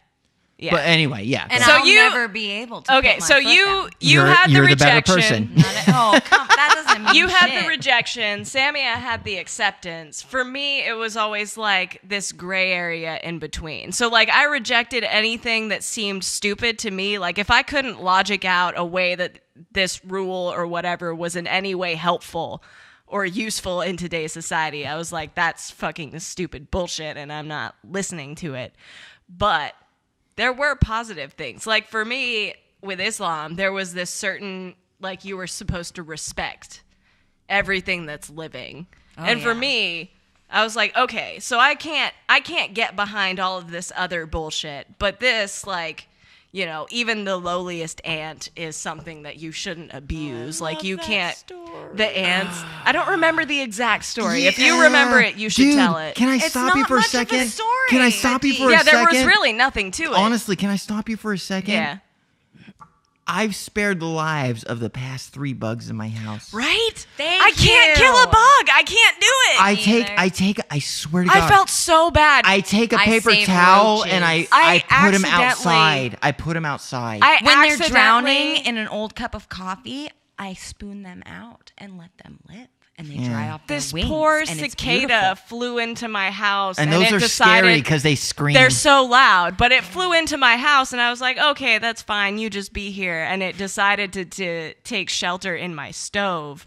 Yeah. But anyway, yeah. And so I'll never be able to. Okay, put my so foot down. you had the you're rejection. The better person. That doesn't mean You had shit. the rejection. Samia had the acceptance. For me, it was always this gray area in between. So I rejected anything that seemed stupid to me. If I couldn't logic out a way that this rule or whatever was in any way helpful or useful in today's society, I was like, that's fucking stupid bullshit, and I'm not listening to it. But there were positive things. For me, with Islam, there was this certain, you were supposed to respect everything that's living. For me, I was like, okay, so I can't get behind all of this other bullshit. But this, even the lowliest ant is something that you shouldn't abuse. You can't. The ants. I don't remember the exact story. If you remember it, you should tell it. Can I stop you for a second? Can I stop you for a second? Yeah, there was really nothing to it. Honestly, can I stop you for a second? Yeah. I've spared the lives of the past 3 bugs in my house. Right? Thank I can't you. kill a bug. I can't do it. I swear to God. I felt so bad. I take a paper save towel roaches. and I put him outside. I put him outside. When they're drowning in an old cup of coffee, I spoon them out and let them live. and they dry off their This wings. poor and it's cicada beautiful. flew into my house, And and those it are decided scary because they scream. they're so loud. But it flew into my house, and I was like, okay, that's fine. You just be here. And it decided to take shelter in my stove.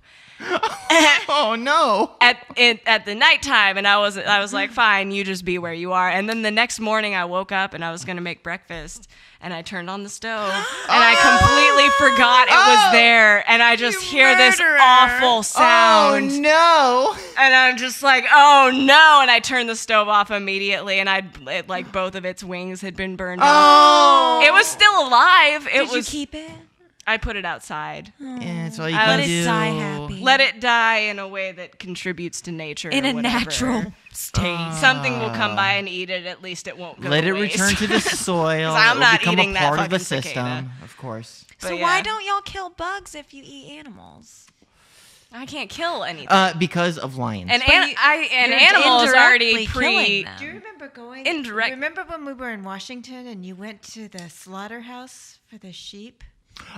Oh no! At the nighttime, and I was like, fine, you just be where you are. And then the next morning, I woke up and I was gonna make breakfast, and I turned on the stove, and I completely forgot it was there, and I just hear this awful sound, Oh no! and I'm just like, oh no! And I turned the stove off immediately, and like both of its wings had been burned off. It was still alive. Did you keep it? I put it outside. Yeah, that's all you Let can it do. die happy. Let it die in a way that contributes to nature. In or a whatever. natural state. Something will come by and eat it. At least it won't go Let to it waste. return to the soil. 'Cause I'm It'll not become eating a that part of the fucking system, cicada. of course. So But why yeah. don't y'all kill bugs if you eat animals? I can't kill anything. Because of lions. An But you- you're animal is already indirectly killing pre. them. Do you remember going? Indirect- Remember when we were in Washington and you went to the slaughterhouse for the sheep?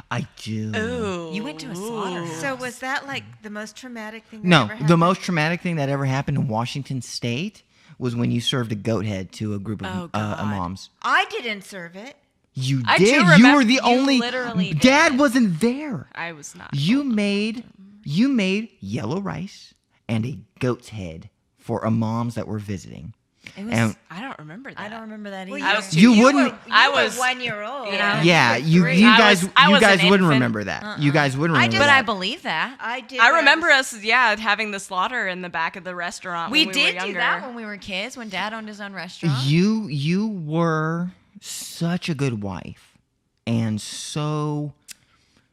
I do. Ooh. You went to a slaughterhouse. So was that like the most traumatic thing? That No, ever happened? the most traumatic thing that ever happened in Washington State was when you served a goat head to a group of God. moms. I didn't serve it. You I do did. You remember- were the you only. literally did. Dad wasn't there. I was not. You made yellow rice and a goat's head for a moms that were visiting. It was, And I don't remember that. I don't remember that either. Well, I was too You young. wouldn't. I was 1 year old. Yeah. Yeah, you three. you I guys was- I you was guys an wouldn't infant. remember that. You guys wouldn't I remember did- but that. I believe that. I did. I but remember was- us, having the slaughter in the back of the restaurant. We when did were do younger. that when we were kids, when Dad owned his own restaurant. You were such a good wife and so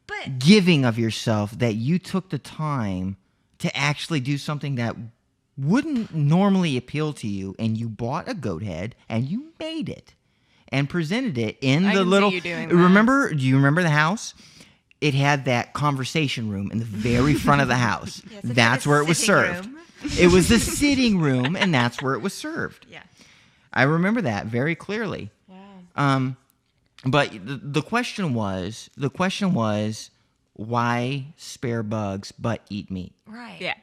But giving of yourself that you took the time to actually do something that wouldn't normally appeal to you, and you bought a goat head and you made it and presented it in I the can see little. you doing that. Remember? Do you remember the house? It had that conversation room in the very front of the house. Yes, it had That's a where it was sitting served. room. It was the sitting room, and that's where it was served. Yeah. I remember that very clearly. Wow. But the question was, why spare bugs but eat meat? right. Yeah.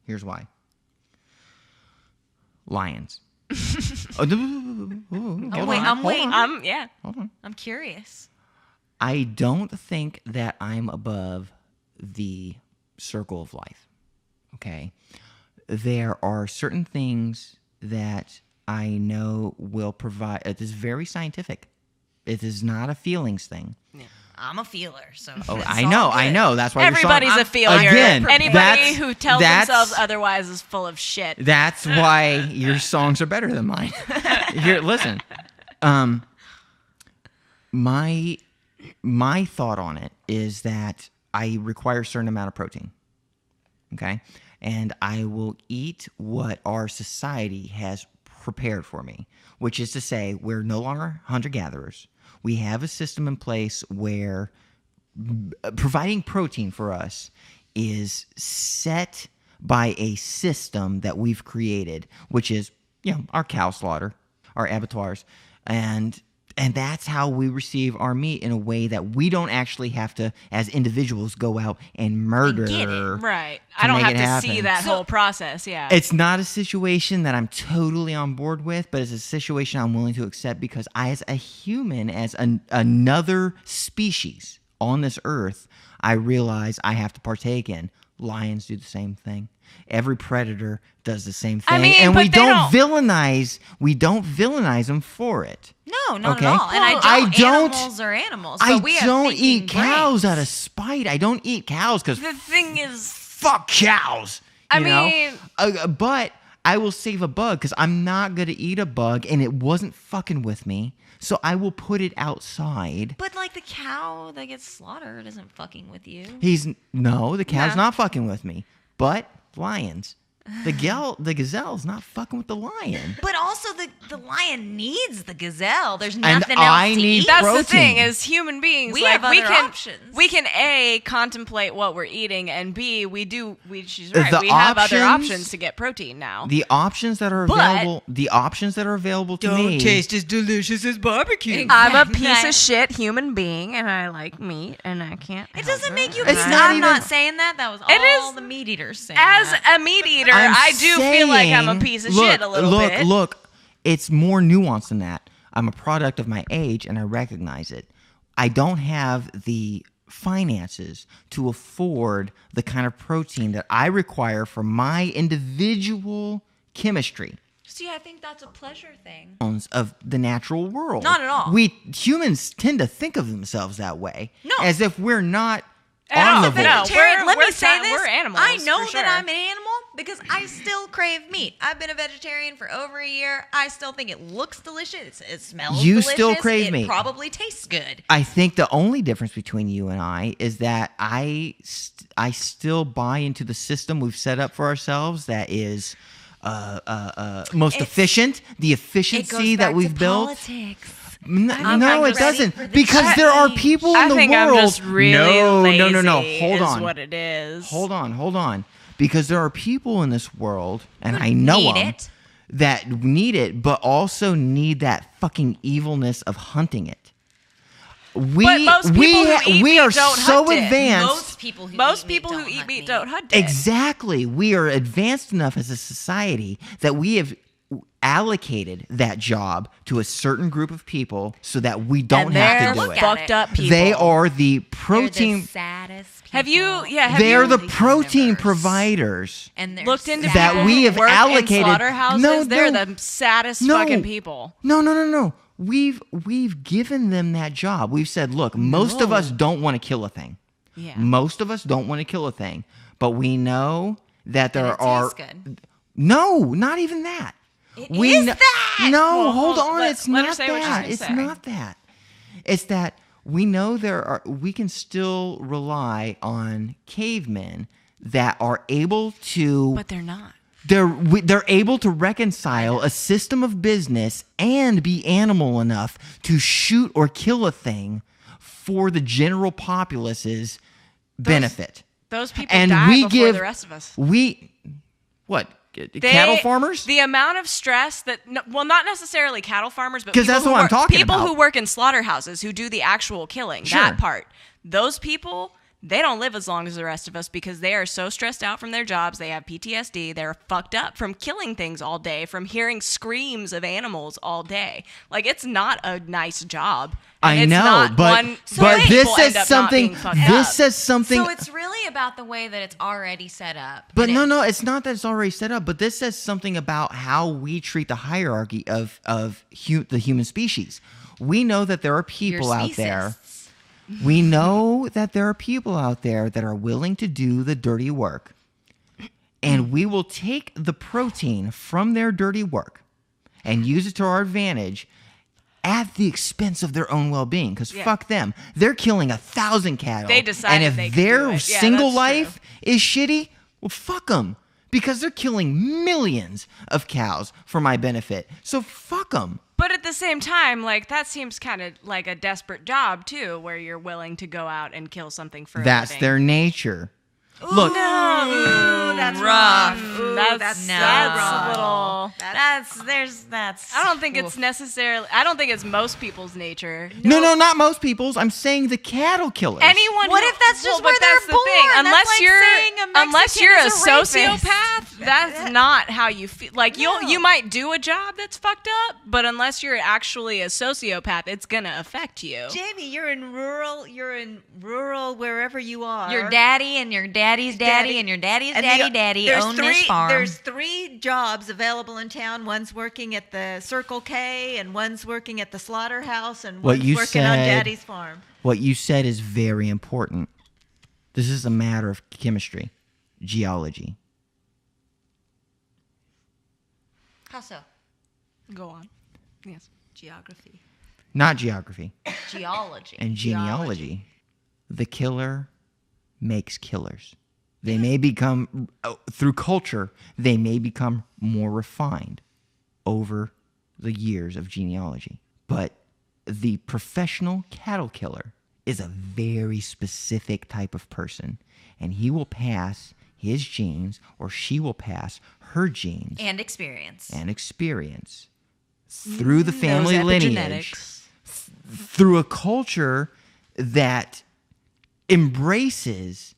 Here's why. Lions. I'm waiting. Yeah. I'm curious. I don't think that I'm above the circle of life. Okay. There are certain things that I know will provide. It is very scientific. It is not a feelings thing. I'm a feeler, so Oh, it's I all know, good. I know. That's why Everybody's you're a failure. Again, Anybody that's- who tells that's- themselves otherwise is full of shit. That's why your songs are better than mine. Here, listen. My thought on it is that I require a certain amount of protein. Okay? And I will eat what our society has prepared for me, which is to say we're no longer hunter-gatherers. We have a system in place where providing protein for us is set by a system that we've created, which is, our cow slaughter, our abattoirs, and that's how we receive our meat in a way that we don't actually have to, as individuals, go out and murder. get it. Right. to I don't make have it to happen. see that whole process. Yeah. It's not a situation that I'm totally on board with, but it's a situation I'm willing to accept because I, as a human, as another species on this earth, I realize I have to partake in. Lions do the same thing. Every predator does the same thing. I mean, and but we they don't villainize them for it. No, not Okay. at all. And Well, I I don't. don't- Animals are animals. I But we have don't thinking eat cows brains. out of spite. I don't eat cows because the thing is, fuck cows. I you know? mean- But I will save a bug because I'm not going to eat a bug and it wasn't fucking with me. So I will put it outside. But like the cow that gets slaughtered isn't fucking with you. The cow's Yeah. not fucking with me. But lions. The gazelle's not fucking with the lion. But also the lion needs the gazelle. There's And nothing I else to need eat. That's protein. the thing, as human beings, We like have we other can options. we can A, contemplate what we're eating, and B, she's right. The We have other options- options to get protein now. The options that are available, to me. as delicious as barbecue. I'm a piece of shit human being, and I like meat, and I can't. It doesn't make you. It's I'm not even- not saying that. That was all It is- the meat eaters saying. As that. a meat eater, I'm I do feel like I'm a saying- piece of look, shit a little look, bit. Look, it's more nuanced than that. I'm a product of my age, and I recognize it. I don't have the finances to afford the kind of protein that I require for my individual chemistry See, I think that's a pleasure thing. of the natural world. Not at all. We humans tend to think of themselves that way, No. as if we're not No, omnivores. no. Vegetarian, let me we're say ti- this. we're animals, I know for that sure. I'm an animal because I still crave meat. I've been a vegetarian for over a year. I still think it looks delicious. It smells You delicious. still crave it meat. Probably tastes good. I think the only difference between you and I is that I still buy into the system we've set up for ourselves that is most efficient, the efficiency that we've built. Politics. No, I'm it ready doesn't, for the because there are people in I the think world. I'm just really no. lazy Hold is on. what it is. Hold on. Because there are people in this world, and I know need them, it. that need it, but also need that fucking evilness of hunting it. We But most people who eat we meat are don't so hunt it. advanced. Most people who eat hunt meat don't hunt it. Exactly. We are advanced enough as a society that we have allocated that job to a certain group of people so that we don't And have they're to do look it. at fucked up people. They are the They're protein. the saddest people. Have you? Yeah. Have They you are the protein universe. providers. And they're looked into that people we who have work allocated- in slaughterhouses? No, They're no. the saddest No. fucking people. No. We've given them that job. We've said, look, most of us don't want to kill a thing. Yeah. Most of us don't want to kill a thing, but we know that there it are. tastes good. No, not even that. It We is kn- that! No, Well, hold hold- on. let- It's let her not say what she's that. gonna It's say. not that. It's that we know we can still rely on cavemen that are able to. But they're not. They're able to reconcile a system of business and be animal enough to shoot or kill a thing for the general populace's benefit. Those people And die we before give the rest of us. Cattle farmers? The amount of stress that, well, not necessarily cattle farmers, but 'Cause people that's who what I'm work- talking people about. who work in slaughterhouses who do the actual killing. Sure. That part. Those people, they don't live as long as the rest of us because they are so stressed out from their jobs. They have PTSD. They're fucked up from killing things all day, from hearing screams of animals all day. Like, it's not a nice job. And I it's know, not but one, but some this people says end up not something. being fucked This up. says something. So it's really about the way that it's already set up. But And no, it's not that it's already set up. But this says something about how we treat the hierarchy of the human species. We know that there are people out there. We know that there are people out there that are willing to do the dirty work. And we will take the protein from their dirty work and use it to our advantage at the expense of their own well-being. Because fuck them. They're killing 1,000 cattle. They decided and if they could do their it. Yeah, single that's life is shitty, well, fuck them. Because they're killing millions of cows for my benefit. So fuck them. But at the same time, like, that seems kind of like a desperate job, too, where you're willing to go out and kill something for a That's living. their nature. Look, That's rough. Ooh, That's No. a little... That's. I don't think it's necessarily... I don't think it's most people's nature. no, not most people's. I'm saying the cattle killers. Anyone What who- if that's just well, where but that's they're the thing. born? Unless That's like you're saying a unless Mexican you're a is a rapist. sociopath, that's not how you feel. Like you might do a job that's fucked up, but unless you're actually a sociopath, it's gonna affect you. Jamie, you're in rural wherever you are. Your daddy and your daddy's daddy and your daddy's And daddy there's own three, this farm. There's 3 jobs available in town. One's working at the Circle K, and one's working at the slaughterhouse, and What one's you working on said- Daddy's farm. What you said is very important. This is a matter of chemistry, geology. How so? Go on. Yes. Geography. Not geography Geology. and genealogy. The killer makes killers. They may become, through culture, they may become more refined over the years of genealogy. But the professional cattle killer is a very specific type of person, and he will pass his genes, or she will pass her genes And experience. through the family lineage, through a culture that embraces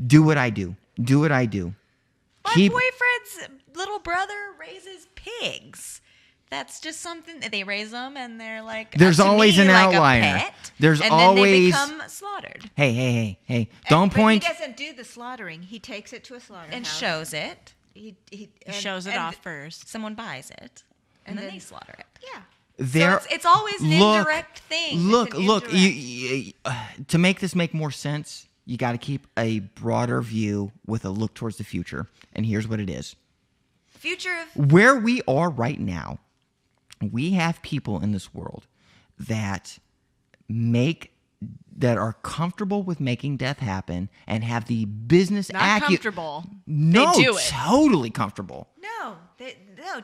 do what I do. My boyfriend's little brother raises pigs. That's just something they raise them, and they're like. There's to always me, an like outliner. A pet, There's and always then they become slaughtered Hey! Don't But point. he doesn't do the slaughtering. He takes it to a slaughterhouse. and shows it. He Shows it off first. Someone buys it, and then then- they slaughter it. Yeah. There, So it's always an indirect thing. Look! indirect. To make this make more sense, you got to keep a broader view with a look towards the future. And here's what it is: Future of where we are right now, we have people in this world that are comfortable with making death happen and have the business Not comfortable. No, They do it. totally comfortable. No.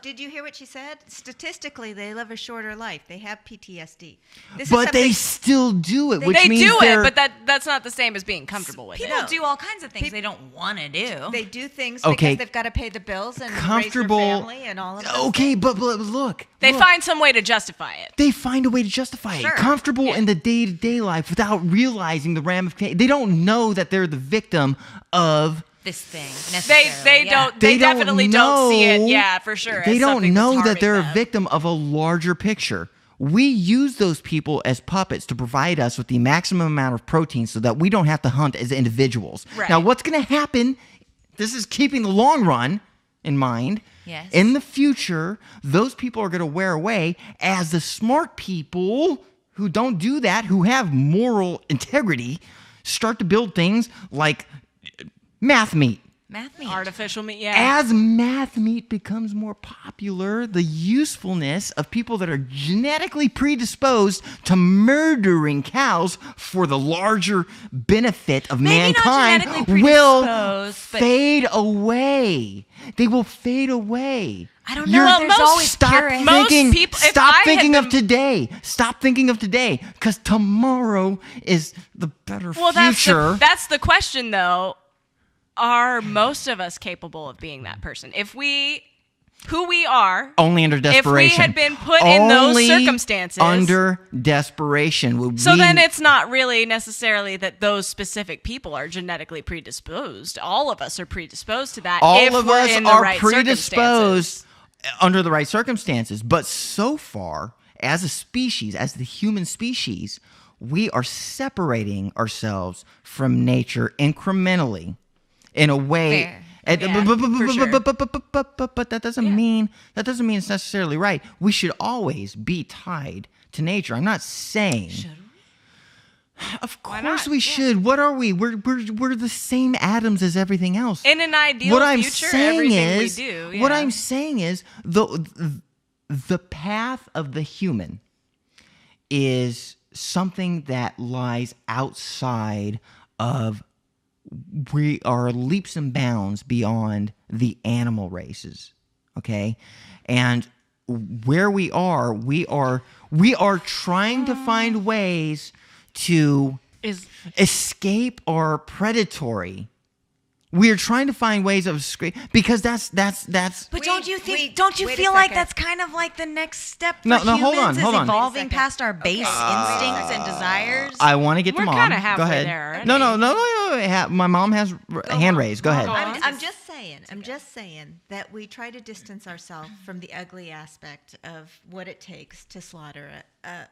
Did you hear what she said? Statistically, they live a shorter life. They have PTSD. This is But they something- still do it, which They means do they're, it, but that's not the same as being comfortable with people it. do all kinds of things they don't want to do. They do things Okay. because they've got to pay the bills and comfortable. raise their family and all of those Okay, things. but look. They look. find some way to justify it. They find a way to justify Sure. it. Comfortable in the day-to-day life without realizing the ramifications. They don't know that they're the victim of. This thing They necessarily. don't. They They definitely don't see it. know- Yeah, for sure. They as don't something that's know that harming they're a them. victim of a larger picture. We use those people as puppets to provide us with the maximum amount of protein so that we don't have to hunt as individuals. Right. Now, what's going to happen? This is keeping the long run in mind. Yes. In the future, those people are going to wear away as the smart people who don't do that, who have moral integrity, start to build things like math meat. Math meat. Artificial meat. Yeah. As math meat becomes more popular, the usefulness of people that are genetically predisposed to murdering cows for the larger benefit of Maybe not mankind genetically will predisposed, but- fade away. They will fade away. I don't know. You're- There's always stop purist. Most thinking. people- if Stop I had thinking of been- today. Stop thinking of today, because tomorrow is the better Well, future. that's the question, though. Are most of us capable of being that person? Who we are, Only under desperation. If we had been put in those Only circumstances. under desperation. So then it's not really necessarily that those specific people are genetically predisposed. All of us are predisposed to that. all if of we're us in the are right predisposed circumstances. under the right circumstances. But so far, as a species, as the human species, we are separating ourselves from nature incrementally in a way. Fair. And- Yeah, for sure. but that doesn't mean it's necessarily right. We should always be tied to nature. I'm not saying. Of course not? we should. What are we? We're the same atoms as everything else. In an ideal what I'm future, saying everything is, we do. what yeah. I'm saying is the path of the human is something that lies outside of. We are leaps and bounds beyond the animal races, okay? And where we are trying to find ways to escape our predatory. We are trying to find ways of escape because that's. But don't you wait a feel like second. that's kind of like the next step for No, humans hold on, is hold on. evolving Wait a second. past our base instincts and desires? I want to get to We're mom. kinda Go halfway ahead. there already. No. My mom has hand raised. Go ahead. I'm just saying that we try to distance ourselves from the ugly aspect of what it takes to slaughter a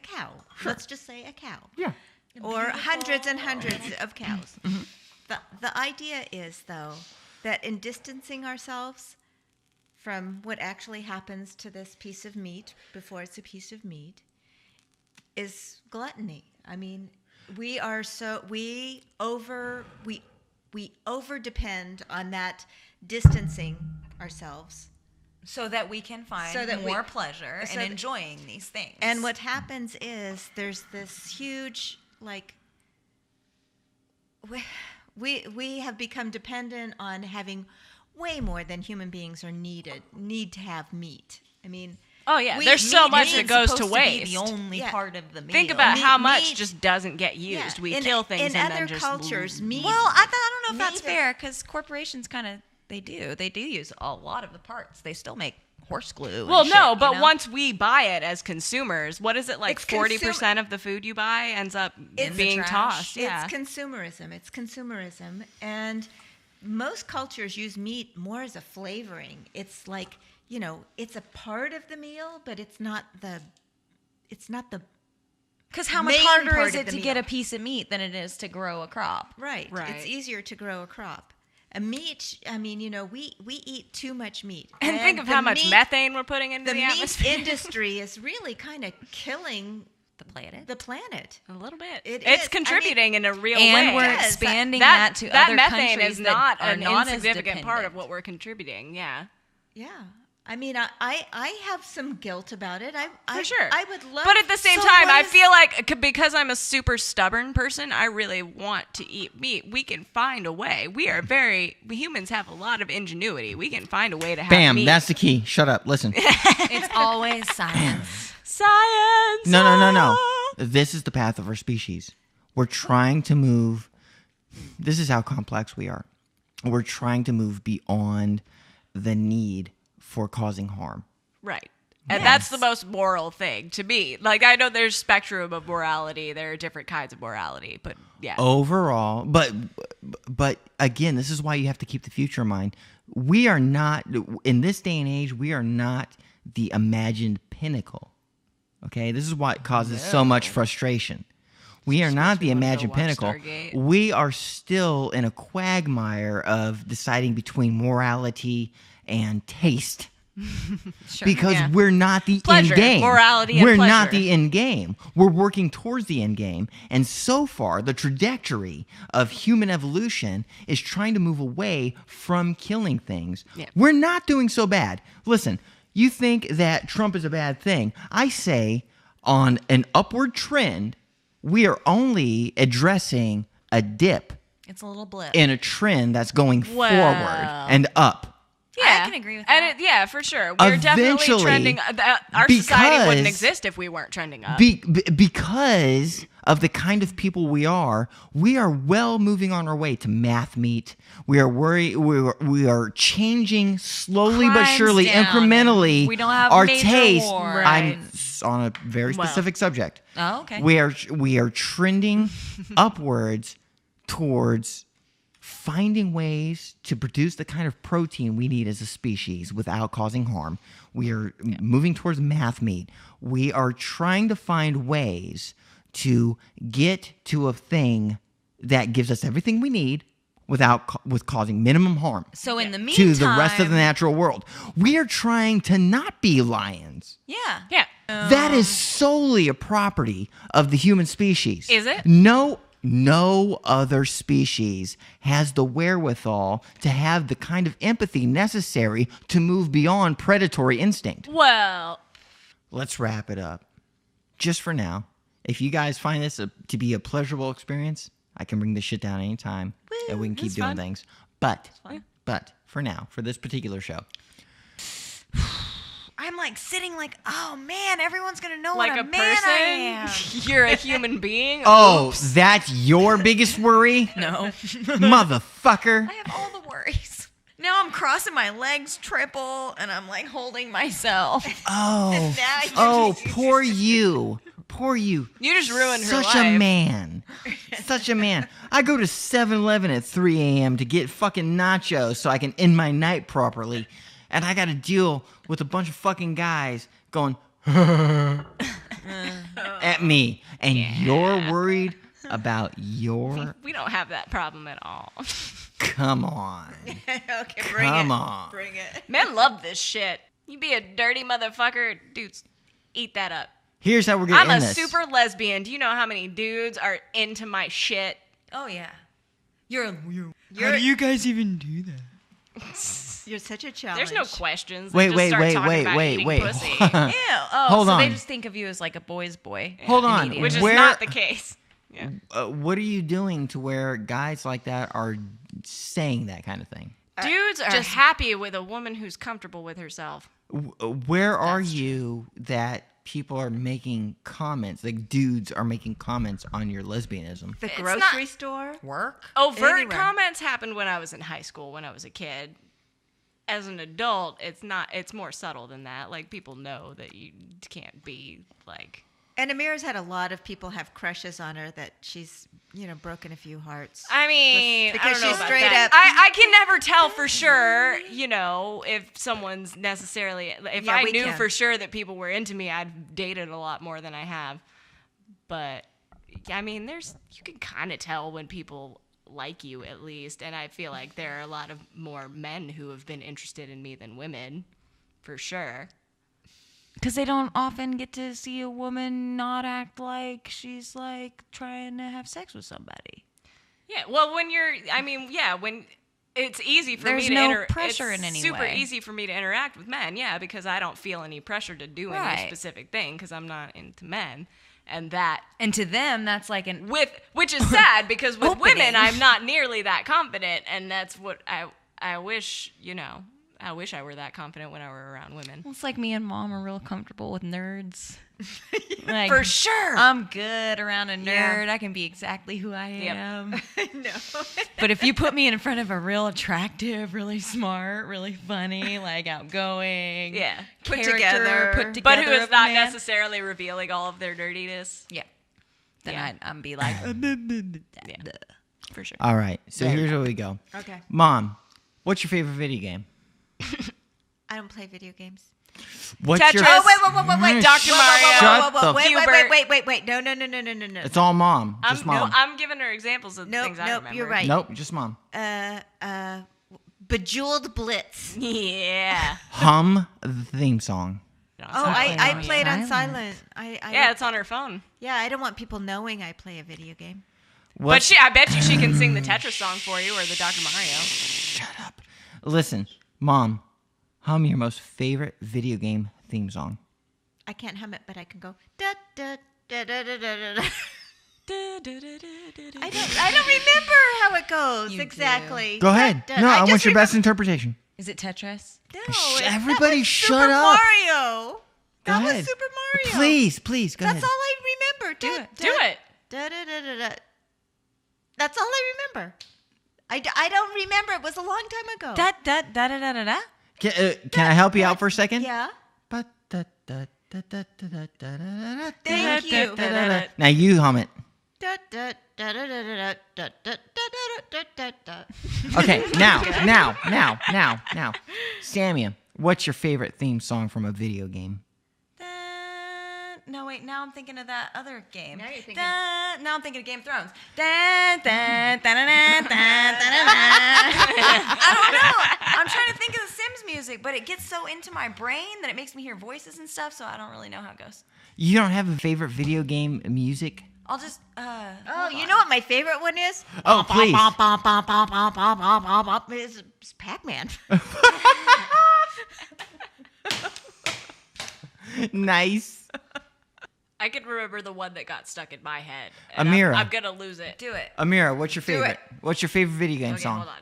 cow. Let's just say a cow. Yeah. Or hundreds and hundreds of cows. The idea is, though, that in distancing ourselves from what actually happens to this piece of meat before it's a piece of meat is gluttony. I mean, we over depend on that distancing ourselves. so that we can find So that more we- pleasure so in that- enjoying these things. And what happens is there's this huge, like, We have become dependent on having way more than human beings need to have meat. I mean, Oh yeah, there's so much that goes to supposed waste. be the only part of the meal. Think about how much meat- just doesn't get used. Yeah. We in, kill things in and other then just cultures. Meat. Well, I don't know if that's meat is- fair because corporations kind of they do use a lot of the parts. They still make horse glue. Well, and no, shit, but you know? once we buy it as consumers, what is it like? It's 40% of the food you buy ends up It's being trash. tossed. Yeah. It's consumerism, and most cultures use meat more as a flavoring. It's like, it's a part of the meal, but it's not the. Because how much main harder part is of it the to get meal. a piece of meat than it is to grow a crop? Right. Right. It's easier to grow a crop. A meat. I mean, we eat too much meat. And think of the how much meat- methane we're putting into The the meat atmosphere. industry is really kind of killing The planet. the planet. A little bit. It It's is. contributing in a real And way. we're Yes, expanding that that to that other methane countries is that not are an not as insignificant part of dependent. what we're contributing. Yeah. Yeah. I mean, I have some guilt about it. For sure. I would love. But at the same So time, what I is- feel like because I'm a super stubborn person, I really want to eat meat. We can find a way. We humans have a lot of ingenuity. We can find a way to have Bam, meat. that's the key. Shut up. Listen. It's always science. Science. No. This is the path of our species. We're trying to move. This is how complex we are. We're trying to move beyond the need for causing harm. Right. And that's the most moral thing to me. Like, I know there's spectrum of morality. There are different kinds of morality, but yeah. Overall, but again, this is why you have to keep the future in mind. We are not, in this day and age, we are not the imagined pinnacle. Okay? This is what causes so much frustration. We are not the wanna go imagined watch pinnacle. Stargate. We are still in a quagmire of deciding between morality and taste. Because Yeah. we're not the Pleasure, end game. morality, and we're not pleasure. the end game. We're working towards the end game. And so far, the trajectory of human evolution is trying to move away from killing things. Yeah. We're not doing so bad. Listen, you think that Trump is a bad thing. I say on an upward trend, we are only addressing a dip It's a little blip. in a trend that's going Well. forward and up. Yeah. I can agree with And that. yeah, for sure. We're definitely Eventually, trending. Our society wouldn't because- exist if we weren't trending up. Because of the kind of people we are well moving on our way to math meat. We are changing slowly but Crime's surely, down, incrementally, and we don't have our major taste. war. I'm on a very Well. specific subject. Oh, okay. We are trending upwards towards finding ways to produce the kind of protein we need as a species without causing harm. We are moving towards math meat. We are trying to find ways to get to a thing that gives us everything we need with causing minimum harm So in the to meantime, the rest of the natural world. We are trying to not be lions. Yeah. Yeah. That is solely a property of the human species. Is it? No other species has the wherewithal to have the kind of empathy necessary to move beyond predatory instinct. Well, Let's wrap it up. Just for now, if you guys find this to be a pleasurable experience, I can bring this shit down anytime and we can keep it's doing fun. things. But fine. for now, for this particular show, I'm like sitting like, oh man, everyone's gonna know like what a a man I am. person, you're a human being. oh, Oops. that's your biggest worry? No, Motherfucker. I have all the worries. Now I'm crossing my legs triple, and I'm like holding myself. Oh, Now you oh, poor you. Poor you. You just ruined her Such life. a man. Such a man. I go to 7-Eleven at 3 a.m. to get fucking nachos so I can end my night properly. And I got to deal with a bunch of fucking guys going at me. And you're worried about your... We don't have that problem at all. Come on. Okay, bring Come it. on. Bring it. Men love this shit. You be a dirty motherfucker, dudes. Eat that up. Here's how we're going I'm to a end this. super lesbian. Do you know how many dudes are into my shit? Oh yeah, How do you guys even do that? You're such a challenge. There's no questions. Wait, They just wait, start wait, talking wait, about wait, eating wait. pussy. ew. Oh, Hold so on. they just think of you as like a boy's boy. Hold on. immediately. Which is Where- not the case. What are you doing to where guys like that are saying that kind of thing? Dudes are just happy with a woman who's comfortable with herself. Where are you that people are making comments, like dudes are making comments on your lesbianism? The grocery store? Work? Overt Anywhere. comments happened when I was in high school, when I was a kid. As an adult, it's more subtle than that. Like, people know that you can't be, like... And Amira's had a lot of people have crushes on her that she's, broken a few hearts. I mean, Because I don't know she's about straight that. up- I can never tell for sure, if someone's necessarily... If Yeah, I we knew can. for sure that people were into me, I'd dated a lot more than I have. But, I mean, you can kind of tell when people like you, at least. And I feel like there are a lot of more men who have been interested in me than women, for sure. Because they don't often get to see a woman not act like she's like trying to have sex with somebody. Yeah, well, when it's easy for There's me to no pressure in any super way. easy for me to interact with men, because I don't feel any pressure to do any Right. specific thing because I'm not into men, and And to them, that's like an which is sad because with Opening. women I'm not nearly that confident, and that's what I wish I wish I were that confident when I were around women. Well, it's like me and Mom are real comfortable with nerds. Like, For sure. I'm good around a nerd. Yeah. I can be exactly who I Yep. am. I know. But if you put me in front of a real attractive, really smart, really funny, like outgoing, Yeah. Put character, together. put together, But who is of a not man, necessarily revealing all of their nerdiness. yeah, then Yeah. I'm be like, Yeah. For sure. All right, so here's where we go. Okay. Mom, what's your favorite video game? I don't play video games. What's Tetris. your Oh, wait. Dr. Mario. Shut the Wait, Hubert. wait. No. It's all mom. Just mom. I'm giving her examples of Nope, things I nope, remember. you're right. Nope, just mom. Bejeweled Blitz. Yeah. Hum the theme song. Oh, I on played on silent. silent. I Yeah, don't- it's on her phone. yeah, I don't want people knowing I play a video game. What's, But I bet you she can sing the Tetris song for you or the Dr. Mario. Shut up. Listen, mom, hum your most favorite video game theme song. I can't hum it, but I can go da da da da da da da. I don't remember how it goes You exactly. Go ahead. Da, da. No, I just want your remember- best interpretation. is it Tetris? No, Everybody that was shut Super up. Mario. Go That ahead. was Super Mario. Please, go That's ahead. all I remember. Do it. Do it. Da, da, da, da, da. That's all I remember. I don't remember. It was a long time ago. Da da da da da da da. Can I help you out for a second? Yeah. Thank Thank you. Now you hum it. Da, da, da, da, da, da, da, da, da, da, da. Okay, now. Samia, what's your favorite theme song from a video game? No, wait. Now I'm thinking of that other game. Now you're thinking- Now I'm thinking of Game of Thrones. I don't know. I'm trying to think of the Sims music, but it gets so into my brain that it makes me hear voices and stuff, so I don't really know how it goes. You don't have a favorite video game music? I'll just. Oh, you know what my favorite one is? Oh, please. It's Pac-Man. Nice. I can remember the one that got stuck in my head. and Amira. I'm gonna lose it. do it. Amira, what's your Do favorite? it. What's your favorite video game Okay, song? hold on.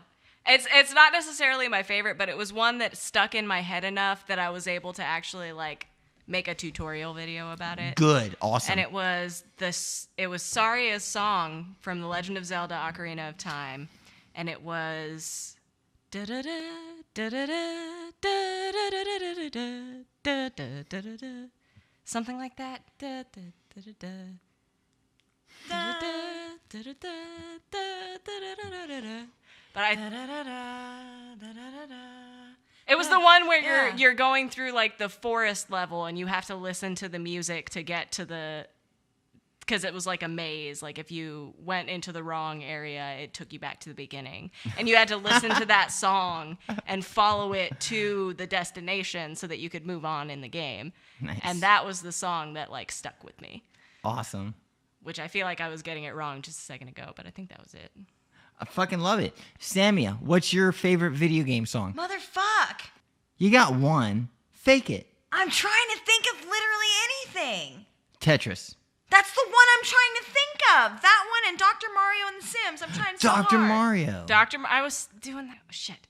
It's not necessarily my favorite, but it was one that stuck in my head enough that I was able to actually like make a tutorial video about it. Good, awesome. And it was Saria's song from The Legend of Zelda: Ocarina of Time, and it was something like that. But it was the one where you're going through like the forest level and you have to listen to the music to get to the, because it was like a maze. Like if you went into the wrong area, it took you back to the beginning, and you had to listen to that song and follow it to the destination so that you could move on in the game. Nice. And that was the song that like stuck with me, Awesome. which I feel like I was getting it wrong just a second ago, but I think that was it. I fucking love it. Samia, what's your favorite video game song? Motherfuck! You got one. Fake it. I'm trying to think of literally anything. Tetris. That's the one I'm trying to think of. That one and Dr. Mario and The Sims. I'm trying so hard. Dr. Mario. I was doing that. Shit.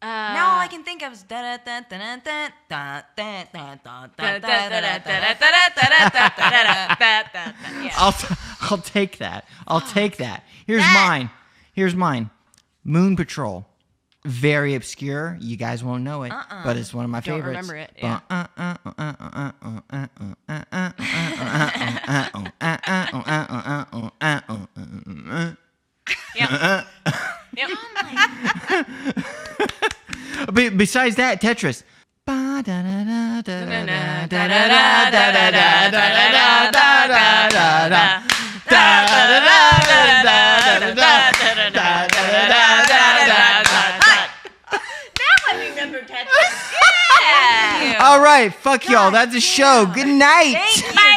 Now all I can think of is da da da da da da da da da da. I'll take that. I'll take that. Here's mine. Moon Patrol. Very obscure. You guys won't know it, but it's one of my Don't favorites. remember it. Yeah. Yep. Besides that, Tetris. All right, fuck y'all. That's a show. Good night. Thank you.